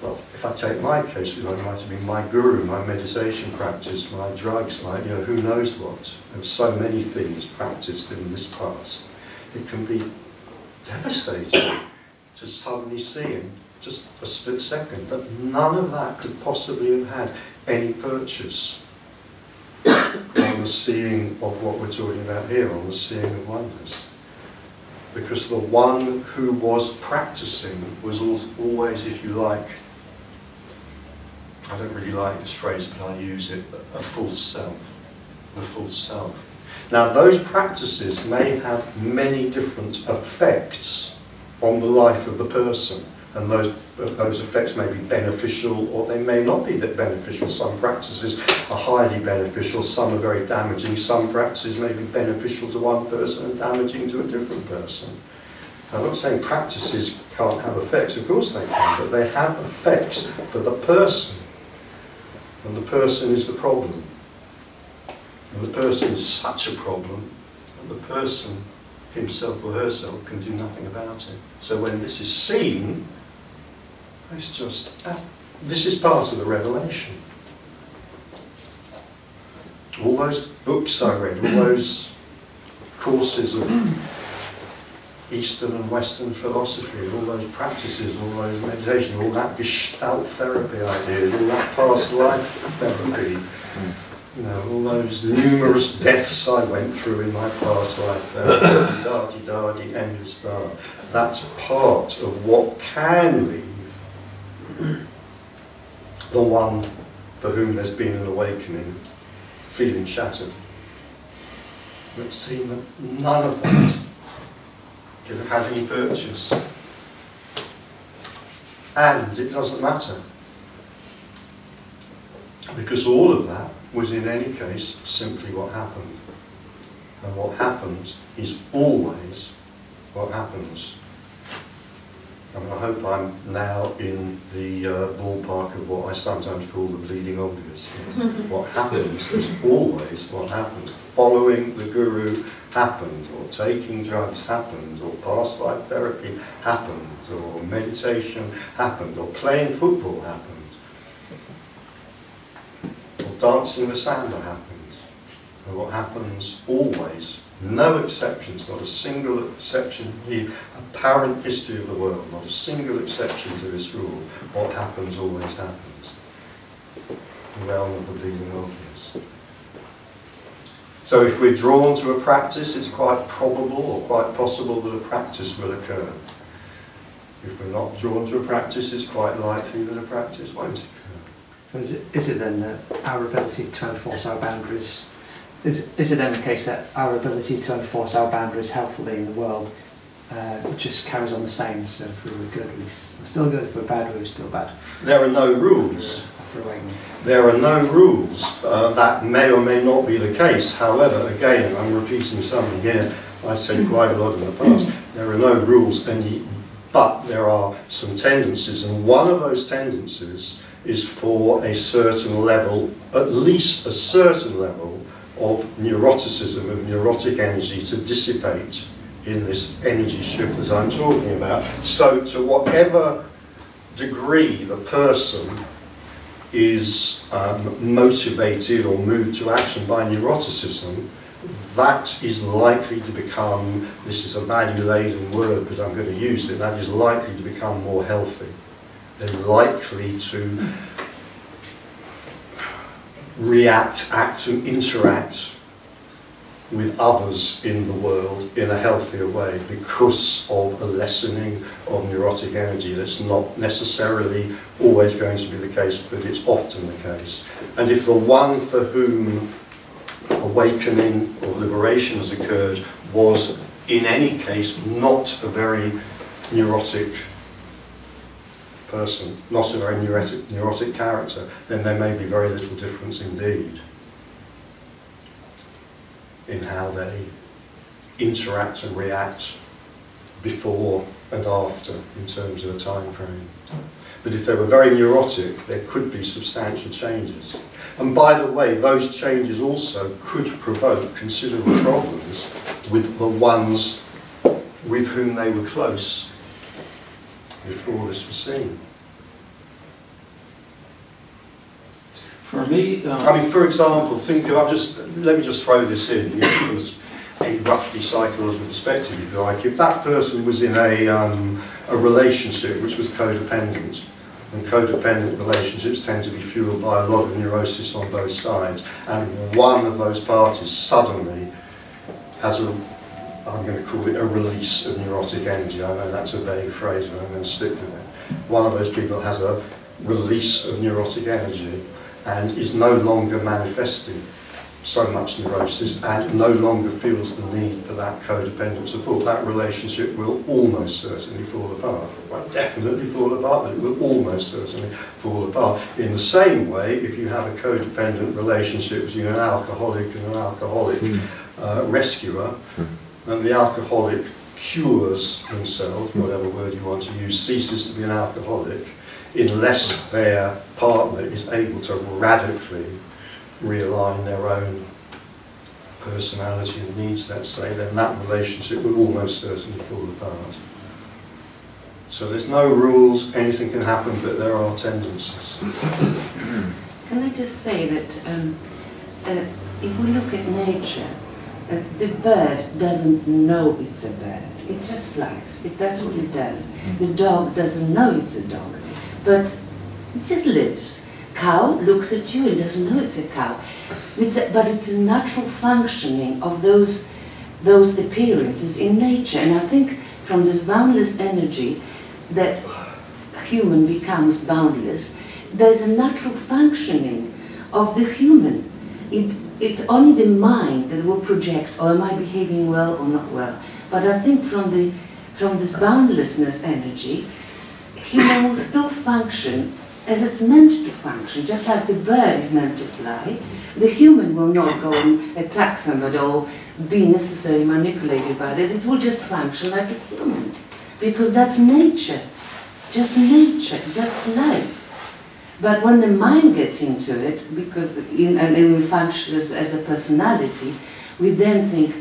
well, if I take my case, it might have been my guru, my meditation practice, my drugs, my, who knows what. There's so many things practiced in this past. It can be devastating to suddenly see him, just a split second, that none of that could possibly have had any purchase on the seeing of what we're talking about here, on the seeing of oneness. Because the one who was practicing was always, if you like, I don't really like this phrase, but I use it, a full self. The full self. Now, those practices may have many different effects on the life of the person. and those effects may be beneficial or they may not be that beneficial. Some practices are highly beneficial, some are very damaging, some practices may be beneficial to one person and damaging to a different person. I'm not saying practices can't have effects, of course they can, but they have effects for the person, and the person is the problem. And the person is such a problem, and the person himself or herself can do nothing about it. So when this is seen, it's just, this is part of the revelation. All those books I read, all those courses of Eastern and Western philosophy, all those practices, all those meditations, all that Gestalt therapy ideas, all that past life therapy, you know, all those numerous deaths I went through in my past life, da-di-da-di, endless da. That's part of what can leave the one for whom there's been an awakening feeling shattered. But see that none of that can have had any purchase. And it doesn't matter, because all of that was in any case simply what happened. And what happens is always what happens. I mean, I hope I'm now in the ballpark of what I sometimes call the bleeding obvious. What happens is always what happens. Following the guru happened, or taking drugs happened, or past life therapy happened, or meditation happened, or playing football happened. Dancing the samba happens, and what happens always, no exceptions, not a single exception, the apparent history of the world, not a single exception to this rule, what happens always happens. The realm of the bleeding obvious. So if we're drawn to a practice, it's quite probable or quite possible that a practice will occur. If we're not drawn to a practice, it's quite likely that a practice won't occur. So is it then that our ability to enforce our boundaries, is it then the case that our ability to enforce our boundaries healthily in the world just carries on the same? So if we were good, we're still good. If we're bad, we're still bad. There are no rules. After awakening. There are no rules. That may or may not be the case. However, again, I'm repeating something here I've said quite a lot in the past. There are no rules, but there are some tendencies, and one of those tendencies is for a certain level, at least a certain level, of neuroticism, of neurotic energy to dissipate in this energy shift that I'm talking about. So to whatever degree the person is motivated or moved to action by neuroticism, that is likely to become, this is a value-laden word, but I'm going to use it, that is likely to become more healthy. They're likely to react, act and interact with others in the world in a healthier way because of a lessening of neurotic energy. That's not necessarily always going to be the case, but it's often the case. And if the one for whom awakening or liberation has occurred was in any case not a very neurotic person, not a very neurotic character, then there may be very little difference indeed in how they interact and react before and after in terms of a time frame. But if they were very neurotic, there could be substantial changes. And by the way, those changes also could provoke considerable problems with the ones with whom they were close before this was seen. For me, I mean, for example, think of, let me just throw this in, you know, from a roughly psychological perspective, if you like. If that person was in a relationship which was codependent, and codependent relationships tend to be fueled by a lot of neurosis on both sides, and one of those parties suddenly has a, I'm going to call it a release of neurotic energy. I know that's a vague phrase, but I'm going to stick with it. One of those people has a release of neurotic energy and is no longer manifesting so much neurosis and no longer feels the need for that codependent support, that relationship will almost certainly fall apart. It won't definitely fall apart, but it will almost certainly fall apart. In the same way, if you have a codependent relationship between an alcoholic and an alcoholic rescuer, and the alcoholic cures themselves, whatever word you want to use, ceases to be an alcoholic, unless their partner is able to radically realign their own personality and needs, let's say, then that relationship will almost certainly fall apart. So there's no rules, anything can happen, but there are tendencies. Can I just say that if we look at nature, the bird doesn't know it's a bird. It just flies. That's what it does. The dog doesn't know it's a dog, but it just lives. Cow looks at you and doesn't know it's a cow. But it's a natural functioning of those appearances in nature. And I think from this boundless energy that human becomes boundless, there's a natural functioning of the human. It's only the mind that will project, oh, am I behaving well or not well? But I think from this boundlessness energy, human will still function as it's meant to function, just like the bird is meant to fly. The human will not go and attack somebody or be necessarily manipulated by this. It will just function like a human, because that's nature, just nature, that's life. But when the mind gets into it, because and we function as a personality, we then think,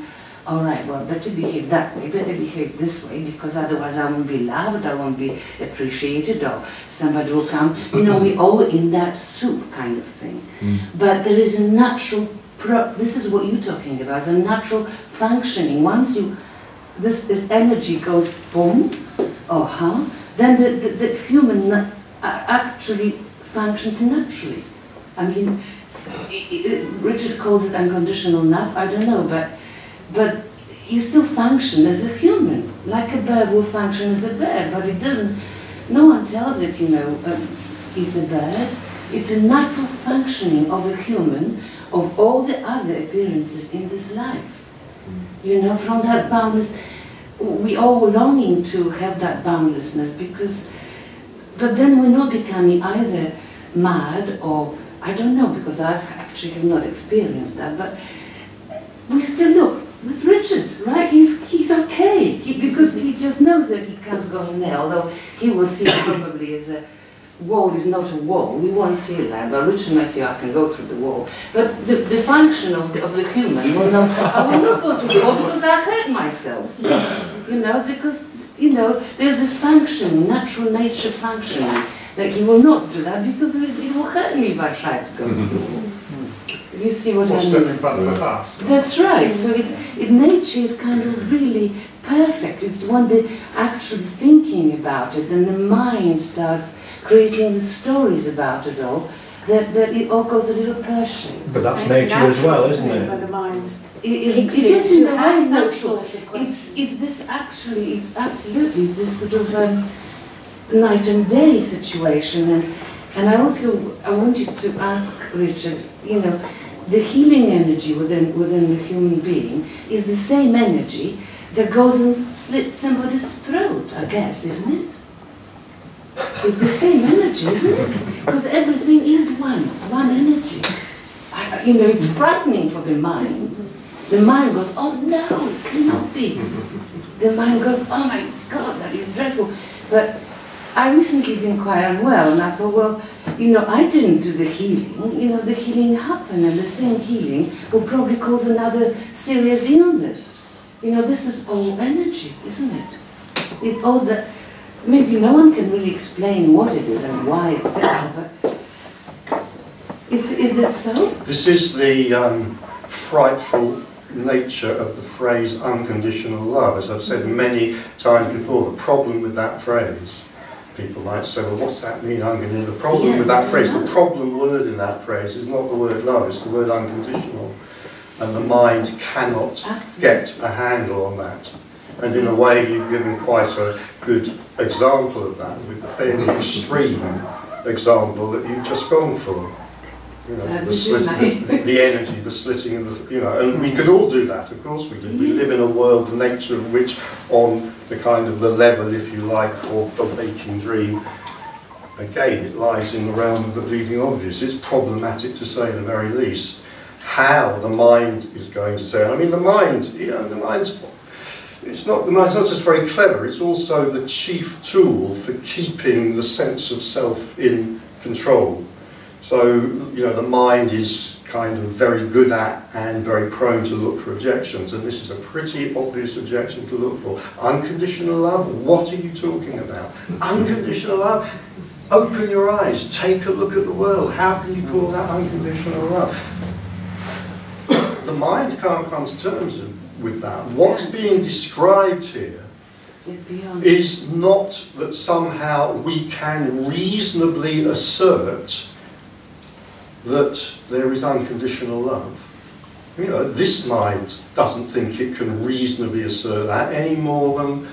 all right, well, better behave that way, better behave this way, because otherwise I won't be loved, I won't be appreciated, or somebody will come. You know, we're all in that soup kind of thing. But there is a natural, this is what you're talking about, is a natural functioning. Once this energy goes boom, then the human actually functions naturally. I mean, Richard calls it unconditional love, I don't know, but you still function as a human, like a bird will function as a bird, but it doesn't, no one tells it, you know, it's a bird. It's a natural functioning of a human, of all the other appearances in this life. You know, from that boundless, we all longing to have that boundlessness, but then we're not becoming either mad or, I don't know, because I've actually have not experienced that, but we still look. With Richard, right? He's okay, because he just knows that he can't go in there, although he will see it probably as a wall is not a wall. We won't see it like, but Richard might say, I can go through the wall. But the function of the human will not, I will not go through the wall because I hurt myself. You know, because, you know, there's this function, natural nature functioning, that he will not do that because it will hurt me if I try to go through the wall. You see what I mean? That's right. So nature is kind of really perfect. It's the one that actually thinking about it, then the mind starts creating the stories about it all, that it all goes a little pear-shaped. But that's nature as well, isn't it? But the mind it is in a way natural. It's this actually, it's absolutely this sort of night and day situation. And I wanted to ask Richard, you know, the healing energy within the human being is the same energy that goes and slits somebody's throat, I guess, isn't it? It's the same energy, isn't it? Because everything is one energy. You know, it's frightening for the mind. The mind goes, oh no, it cannot be. The mind goes, oh my God, that is dreadful. But I recently been quite unwell, and I thought, well, you know, I didn't do the healing. You know, the healing happened, and the same healing will probably cause another serious illness. You know, this is all energy, isn't it? It's all that. Maybe no one can really explain what it is and why, etc. But is that so? This is the frightful nature of the phrase unconditional love. As I've said many times before, the problem with that phrase, people might say, well, what's that mean, unconditional? The problem with that phrase, the problem word in that phrase is not the word love, it's the word unconditional. And the mind cannot get a handle on that. And in a way, you've given quite a good example of that, with the fairly extreme example that you've just gone for. You know, the energy, the slitting of the, you know, and we could all do that, of course we do. We live in a world, the nature of which, on the kind of the level, if you like, of the waking dream, again, it lies in the realm of the bleeding obvious. It's problematic to say the very least how the mind is going to say. I mean, the mind, you know, the mind's not just very clever. It's also the chief tool for keeping the sense of self in control. So, you know, the mind is kind of very good at and very prone to look for objections, and this is a pretty obvious objection to look for. Unconditional love, what are you talking about? Unconditional love? Open your eyes, take a look at the world. How can you call that unconditional love? The mind can't come to terms with that. What's being described here is not that somehow we can reasonably assert that there is unconditional love. You know, this mind doesn't think it can reasonably assert that any more than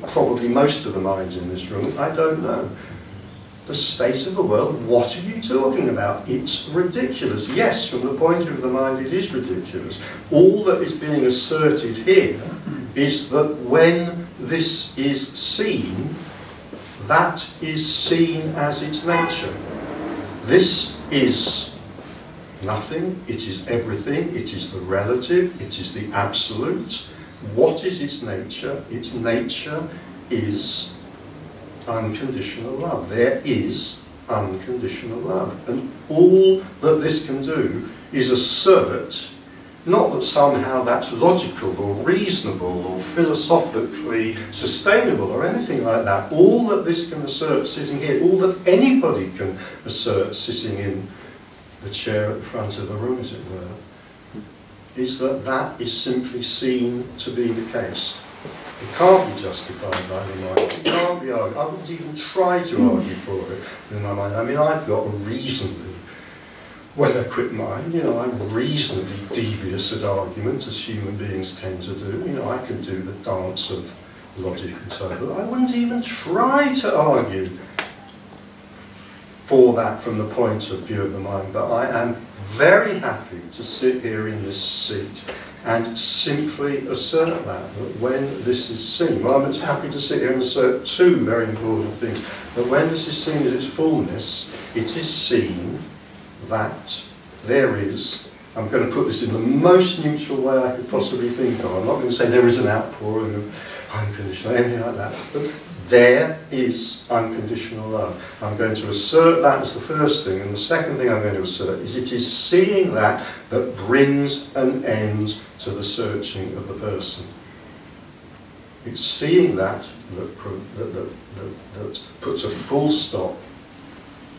probably most of the minds in this room. I don't know. The state of the world, what are you talking about? It's ridiculous. Yes, from the point of view of the mind, it is ridiculous. All that is being asserted here is that when this is seen, that is seen as its nature. This is nothing, it is everything, it is the relative, it is the absolute. What is its nature? Its nature is unconditional love. There is unconditional love. And all that this can do is assert, not that somehow that's logical or reasonable or philosophically sustainable or anything like that. All that this can assert sitting here, all that anybody can assert sitting in the chair at the front of the room, as it were, is that that is simply seen to be the case. It can't be justified by the mind. It can't be argued. I wouldn't even try to argue for it in my mind. I mean, I've got a reasonably well-equipped mind. You know, I'm reasonably devious at argument, as human beings tend to do. You know, I can do the dance of logic and so forth. I wouldn't even try to argue for that from the point of view of the mind, but I am very happy to sit here in this seat and simply assert that when this is seen. Well, I'm happy to sit here and assert two very important things. That when this is seen in its fullness, it is seen that there is, I'm going to put this in the most neutral way I could possibly think of. I'm not going to say there is an outpouring of unconditional, anything like that. But there is unconditional love. I'm going to assert that as the first thing, and the second thing I'm going to assert is it is seeing that that brings an end to the searching of the person. It's seeing that that puts a full stop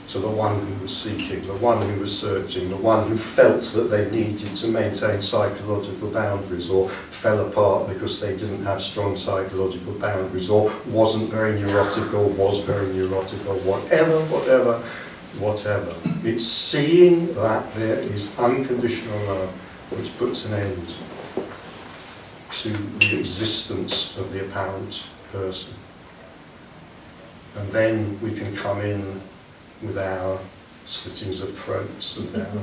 to the one who was seeking, the one who was searching, the one who felt that they needed to maintain psychological boundaries, or fell apart because they didn't have strong psychological boundaries, or wasn't very neurotic, or was very neurotic, or whatever. It's seeing that there is unconditional love which puts an end to the existence of the apparent person. And then we can come in with our slittings of throats and our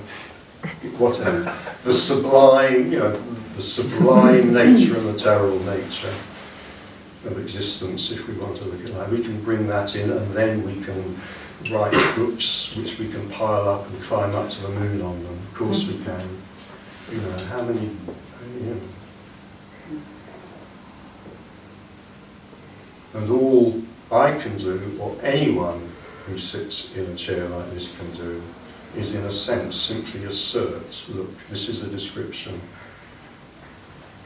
whatever, the sublime, you know, the sublime nature and the terrible nature of existence, if we want to look at that. We can bring that in, and then we can write books which we can pile up and climb up to the moon on them. Of course we can. You know, how many, you know. And all I can do, or anyone who sits in a chair like this can do, is in a sense simply assert, look, this is a description.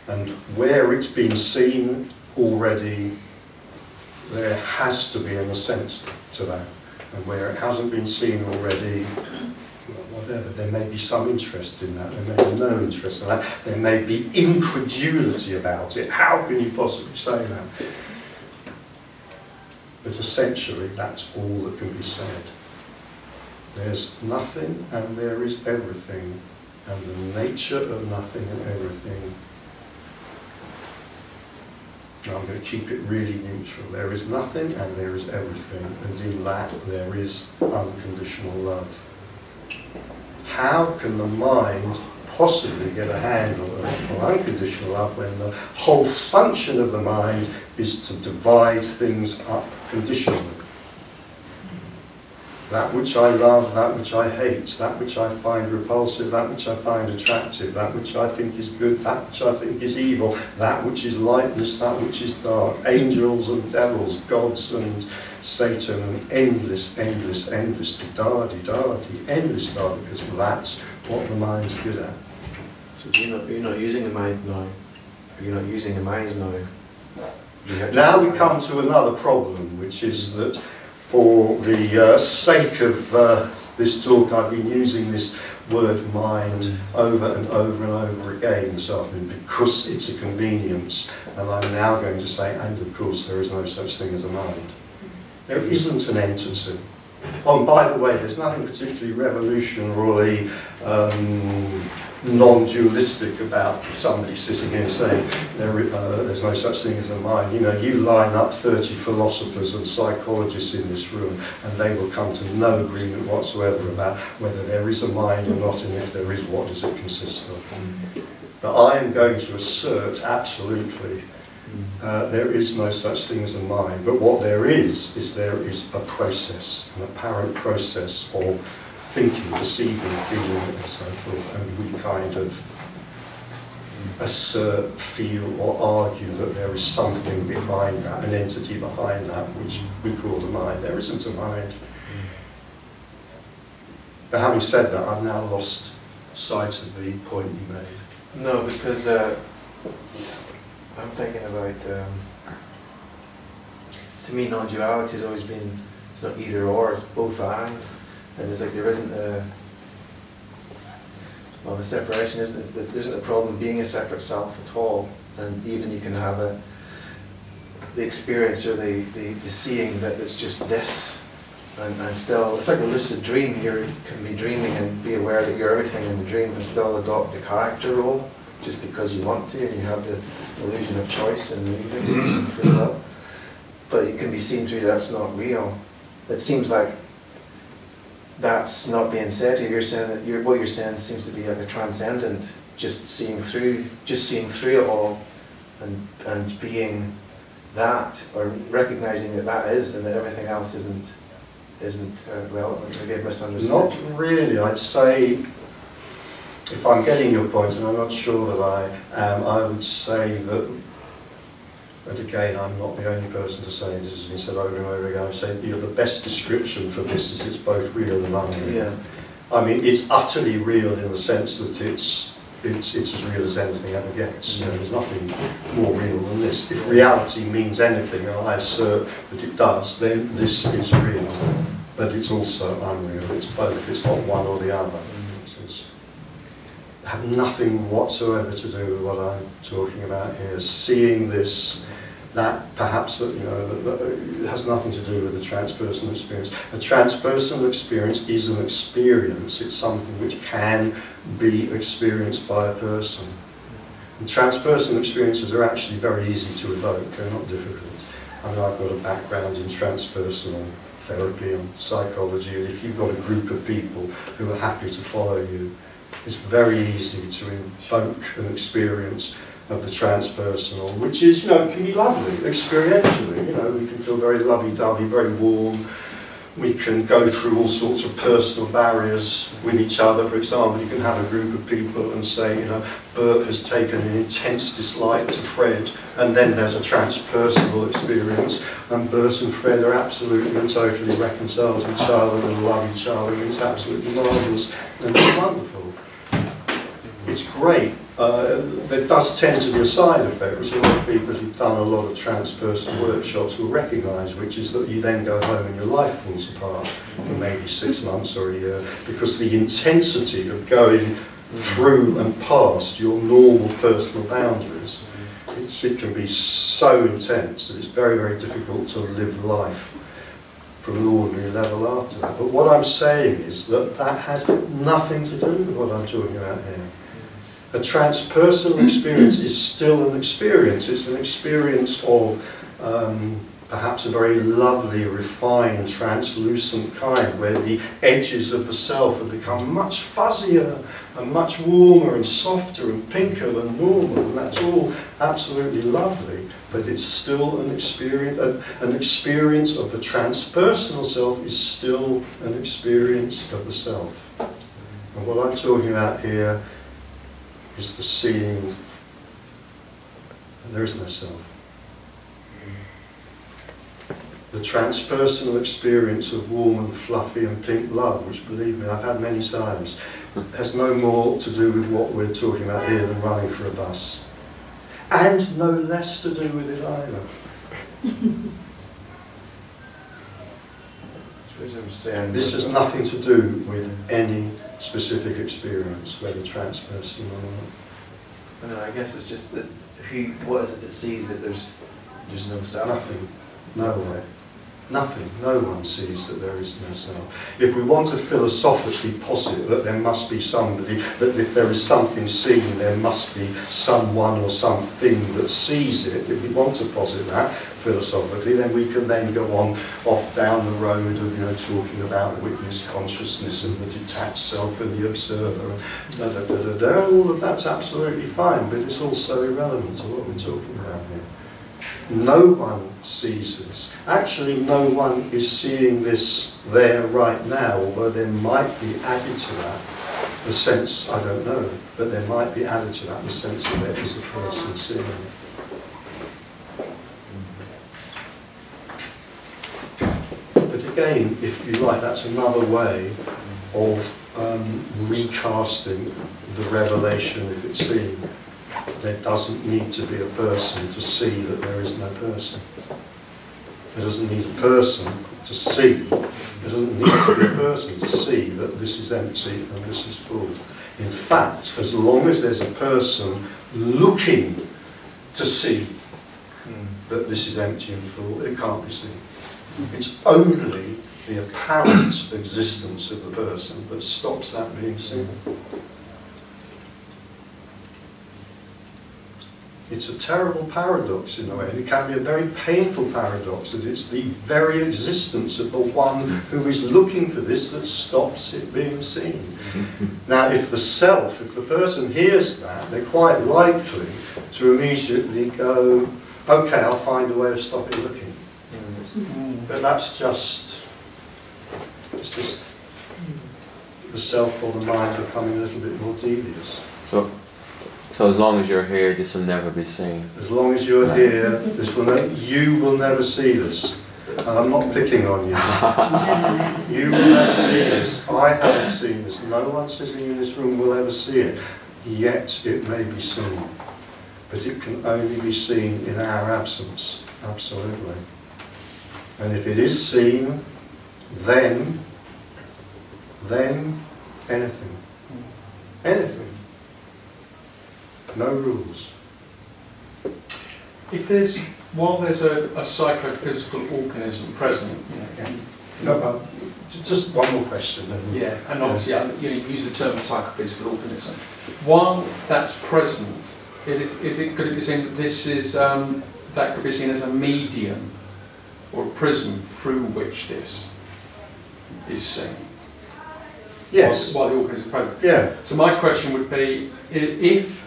And where it's been seen already, there has to be an assent to that. And where it hasn't been seen already, well, whatever, there may be some interest in that, there may be no interest in that, there may be incredulity about it. How can you possibly say that? But essentially, that's all that can be said. There's nothing and there is everything, and the nature of nothing and everything. Now I'm going to keep it really neutral. There is nothing and there is everything, and in that there is unconditional love. how can the mind possibly get a handle on unconditional love when the whole function of the mind is to divide things up conditionally? That which I love, that which I hate, that which I find repulsive, that which I find attractive, that which I think is good, that which I think is evil, that which is lightness, that which is dark, angels and devils, gods and Satan, and endless, endless, endless, di-da-di-da-di, endless dark, because that's what the mind's good at. So you're not using a mind now. You're not using a mind now. Now we come to another problem, which is that for the sake of this talk, I've been using this word mind over and over and over again this afternoon because it's a convenience, and I'm now going to say, and of course there is no such thing as a mind. There isn't an entity. Oh, and by the way, there's nothing particularly revolutionary, non-dualistic about somebody sitting here saying there's no such thing as a mind. You know, you line up 30 philosophers and psychologists in this room and they will come to no agreement whatsoever about whether there is a mind or not, and if there is, what does it consist of. But I am going to assert absolutely there is no such thing as a mind. But what there is a process, an apparent process of thinking, perceiving, feeling, and so forth, and we kind of assert, feel, or argue that there is something behind that, an entity behind that, which we call the mind. There isn't a mind. But having said that, I've now lost sight of the point you made. No, because I'm thinking about, to me, non-duality has always been, it's not either or, it's both and. And it's like there isn't a, well, the separation isn't, there isn't a problem being a separate self at all. And even you can have the experience or the seeing that it's just this. And still, it's like a lucid dream. You can be dreaming and be aware that you're everything in the dream and still adopt the character role just because you want to, and you have the illusion of choice and moving and free will. But you can be seen through that's not real. It seems like that's not being said here. You're saying that what you're saying seems to be like a transcendent, just seeing through it all, and being that, or recognizing that that is, and that everything else isn't relevant. Maybe I've misunderstood. Not really. I'd say, if I'm getting your point, and I'm not sure that I am, I would say that, and again, I'm not the only person to say this, has been said over and over again, I'm saying, you know, the best description for this is it's both real and unreal. Yeah. I mean, it's utterly real in the sense that it's as real as anything ever gets. You know, there's nothing more real than this. If reality means anything, and I assert that it does, then this is real. But it's also unreal. It's both. It's not one or the other. It's have nothing whatsoever to do with what I'm talking about here. Seeing this, that perhaps that, you know, that has nothing to do with the transpersonal experience. A transpersonal experience is an experience. It's something which can be experienced by a person. And transpersonal experiences are actually very easy to evoke. They're not difficult. I mean, I've got a background in transpersonal therapy and psychology, and if you've got a group of people who are happy to follow you, it's very easy to invoke an experience of the transpersonal, which is, you know, can be lovely, experientially. You know, we can feel very lovey-dovey, very warm. We can go through all sorts of personal barriers with each other. For example, you can have a group of people and say, you know, Bert has taken an intense dislike to Fred, and then there's a transpersonal experience, and Bert and Fred are absolutely and totally reconciled to each other and love each other, and it's absolutely marvellous and it's wonderful. It's great. There does tend to be a side effect, which a lot of people who've done a lot of transpersonal workshops will recognise, which is that you then go home and your life falls apart for maybe 6 months or a year, because the intensity of going through and past your normal personal boundaries, it can be so intense that it's very, very difficult to live life from an ordinary level after that. But what I'm saying is that that has nothing to do with what I'm talking about here. A transpersonal experience is still an experience. It's an experience of perhaps a very lovely, refined, translucent kind, where the edges of the self have become much fuzzier and much warmer and softer and pinker than normal, and that's all absolutely lovely, but it's still an experience of the transpersonal self is still an experience of the self. And what I'm talking about here is the seeing, and there is no self. The transpersonal experience of warm and fluffy and pink love, which, believe me, I've had many times, has no more to do with what we're talking about here than running for a bus. And no less to do with it either. This has nothing to do with any specific experience, whether transpersonal or not. I know, I guess it's just that what is it that sees that there's no self? Nothing. No way. Nothing. No one sees that there is no self. If we want to philosophically posit that there must be somebody, that if there is something seen, there must be someone or something that sees it, if we want to posit that philosophically, then we can then go on off down the road of, you know, talking about witness consciousness and the detached self and the observer and da da da da da. All of that's absolutely fine, but it's also irrelevant to what we're talking about here. No one sees this. Actually, no one is seeing this there right now, although there might be added to that the sense, I don't know, but there might be added to that the sense that there is a person seeing it. But again, if you like, that's another way of recasting the revelation if it's seen. There doesn't need to be a person to see that there is no person. There doesn't need a person to see. There doesn't need to be a person to see that this is empty and this is full. In fact, as long as there's a person looking to see that this is empty and full, it can't be seen. It's only the apparent existence of the person that stops that being seen. It's a terrible paradox in a way, and it can be a very painful paradox that it's the very existence of the one who is looking for this that stops it being seen. Now, if the person hears that, they're quite likely to immediately go, okay, I'll find a way of stopping looking. But that's just, it's just the self or the mind becoming a little bit more devious. So as long as you're here, this will never be seen. As long as you're here, you will never see this. And I'm not picking on you. You will never see this. I haven't seen this. No one sitting in this room will ever see it. Yet it may be seen. But it can only be seen in our absence. Absolutely. And if it is seen, then anything. Anything. No rules. If while there's a psychophysical organism present, No, just one more question. Yeah, and obviously you use the term psychophysical organism. While that's present, could it be seen that this is that could be seen as a medium or a prism through which this is seen? Yes. While the organism is present. Yeah. So my question would be, if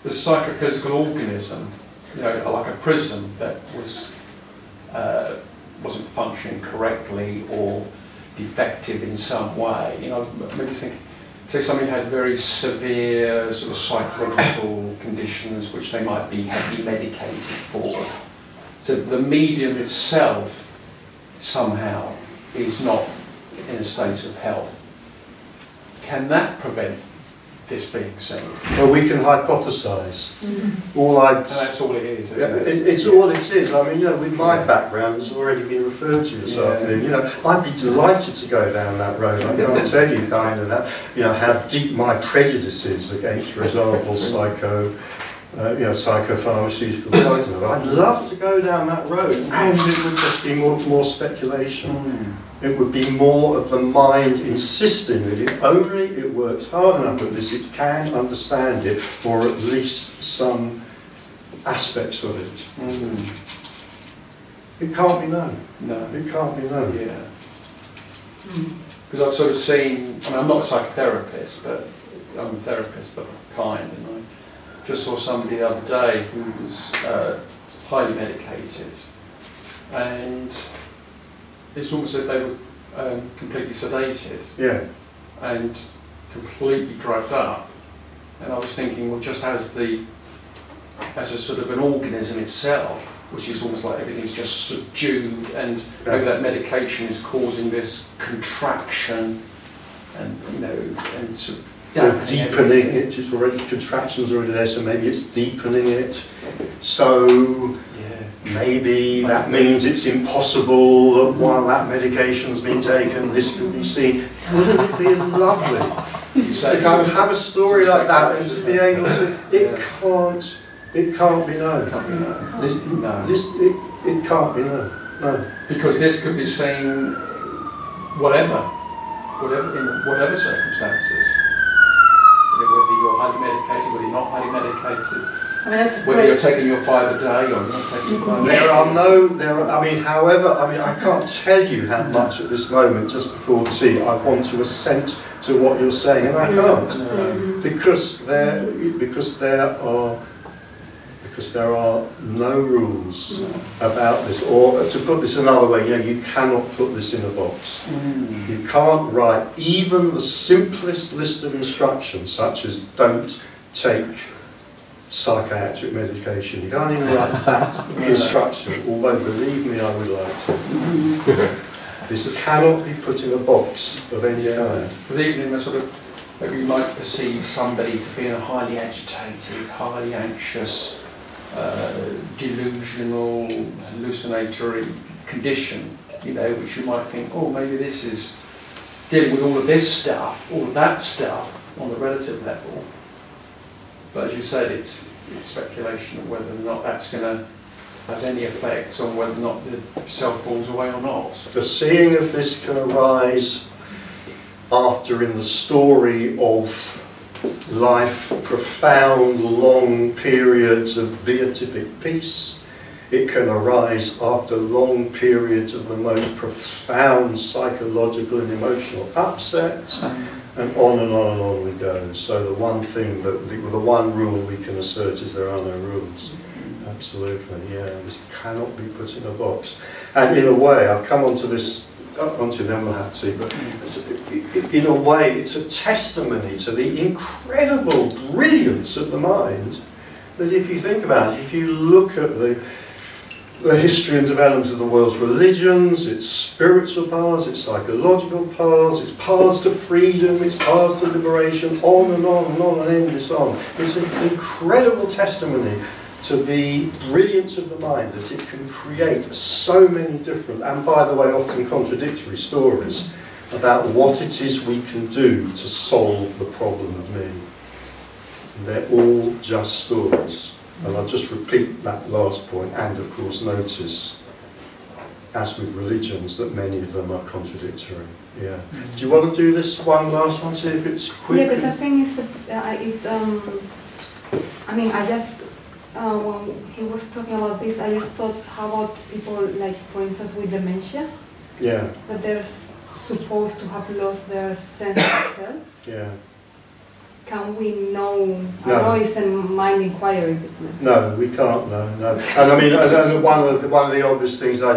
the psychophysical organism, like a prism that wasn't functioning correctly or defective in some way, maybe think, say somebody had very severe sort of psychological conditions which they might be heavily medicated for. So the medium itself somehow is not in a state of health. Can that prevent this being seen? Well, we can hypothesise. And that's all it is, isn't it? It's all it is. I mean, with my background, has already been referred to this afternoon. I'd be delighted to go down that road. I can't tell you kind of that, how deep my prejudice is against, for example, psychopharmaceutical drugs. I'd love to go down that road, and it would just be more speculation. It would be more of the mind insisting that if only it works hard enough at this, it can understand it, or at least some aspects of it. It can't be known. No. It can't be known. Yeah. Because I've sort of seen, I mean, I'm not a psychotherapist, but I'm a therapist of a kind, and I just saw somebody the other day who was highly medicated, and it's almost as if they were completely sedated. Yeah. And completely drugged up. And I was thinking, well, just as a sort of an organism itself, which is almost like everything's just subdued, and maybe that medication is causing this contraction, and and sort of deepening it. It's already, contractions already there, so maybe it's deepening it. So maybe that means it's impossible that while that medication's been taken, this can be seen. Wouldn't it be lovely to kind of have a story like that and to be able to? It can't be known. It can't be known. No. Because this could be seen in whatever circumstances. Whether you're highly medicated, whether you're not highly medicated. I mean, that's whether you're taking your 5 a day or not taking your 5 a day. I can't tell you how much at this moment, just before tea, I want to assent to what you're saying, and I can't. Because there are no rules about this, or to put this another way, you cannot put this in a box. You can't write even the simplest list of instructions, such as don't take psychiatric medication. You can't even write that instruction, although believe me, I would like to. This cannot be put in a box of any kind. Because even in a sort of, maybe you might perceive somebody to be in a highly agitated, highly anxious, delusional, hallucinatory condition, which you might think, oh, maybe this is dealing with all of this stuff, all of that stuff on the relative level. But as you said, it's speculation of whether or not that's going to have any effect on whether or not the self falls away or not. The seeing of this can arise after, in the story of life, profound, long periods of beatific peace. It can arise after long periods of the most profound psychological and emotional upset, and on and on and on we go. So the one thing, the one rule we can assert is there are no rules. Absolutely, yeah. This cannot be put in a box. And in a way, I'll come onto this, then we'll have to, but in a way, it's a testimony to the incredible brilliance of the mind, that if you think about it, if you look at the history and development of the world's religions, its spiritual paths, its psychological paths, its paths to freedom, its paths to liberation, on and on and on and endless on. It's an incredible testimony to the brilliance of the mind, that it can create so many different, and by the way, often contradictory stories about what it is we can do to solve the problem of me. And they're all just stories. And I'll just repeat that last point, and of course notice, as with religions, that many of them are contradictory. Yeah. Do you want to do this one last one, see if it's quick? Yeah, because the thing is, when he was talking about this, I just thought, how about people, like, for instance, with dementia? Yeah. That they're supposed to have lost their sense of self? Yeah. Can we know? No. I know it's a mind inquiry. No, we can't, no. And I mean, one of the obvious things I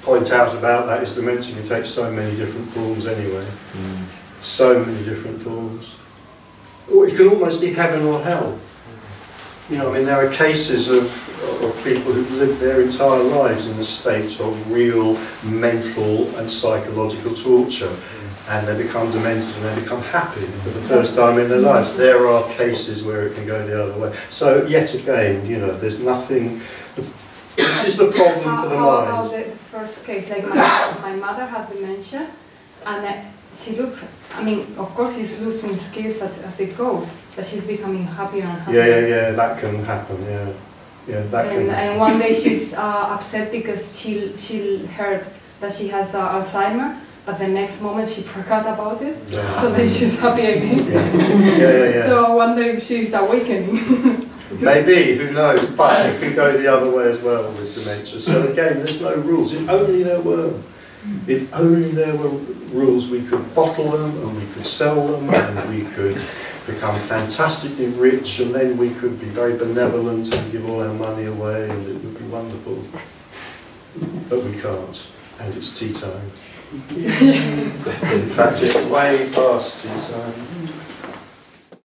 point out about that is dementia can take so many different forms anyway. So many different forms. Or it can almost be heaven or hell. I mean, there are cases of people who've lived their entire lives in a state of real mental and psychological torture, and they become demented and they become happy for the first time in their lives. There are cases where it can go the other way. So yet again, there's nothing. This is the problem for the mind. How the first case, like my mother has dementia, and she looks, I mean, of course she's losing skills as it goes, but she's becoming happier and happier. Yeah, that can happen, yeah, that can happen. And one day she's upset because she heard that she has Alzheimer, but the next moment she forgot about it, so then she's happy again. Yeah. So I wonder if she's awakening. Maybe, who knows, but it could go the other way as well with dementia. So again, there's no rules. If only there were. If only there were rules, we could bottle them and we could sell them and we could become fantastically rich and then we could be very benevolent and give all our money away and it would be wonderful. But we can't. And it's tea time. In fact, it's way past tea time.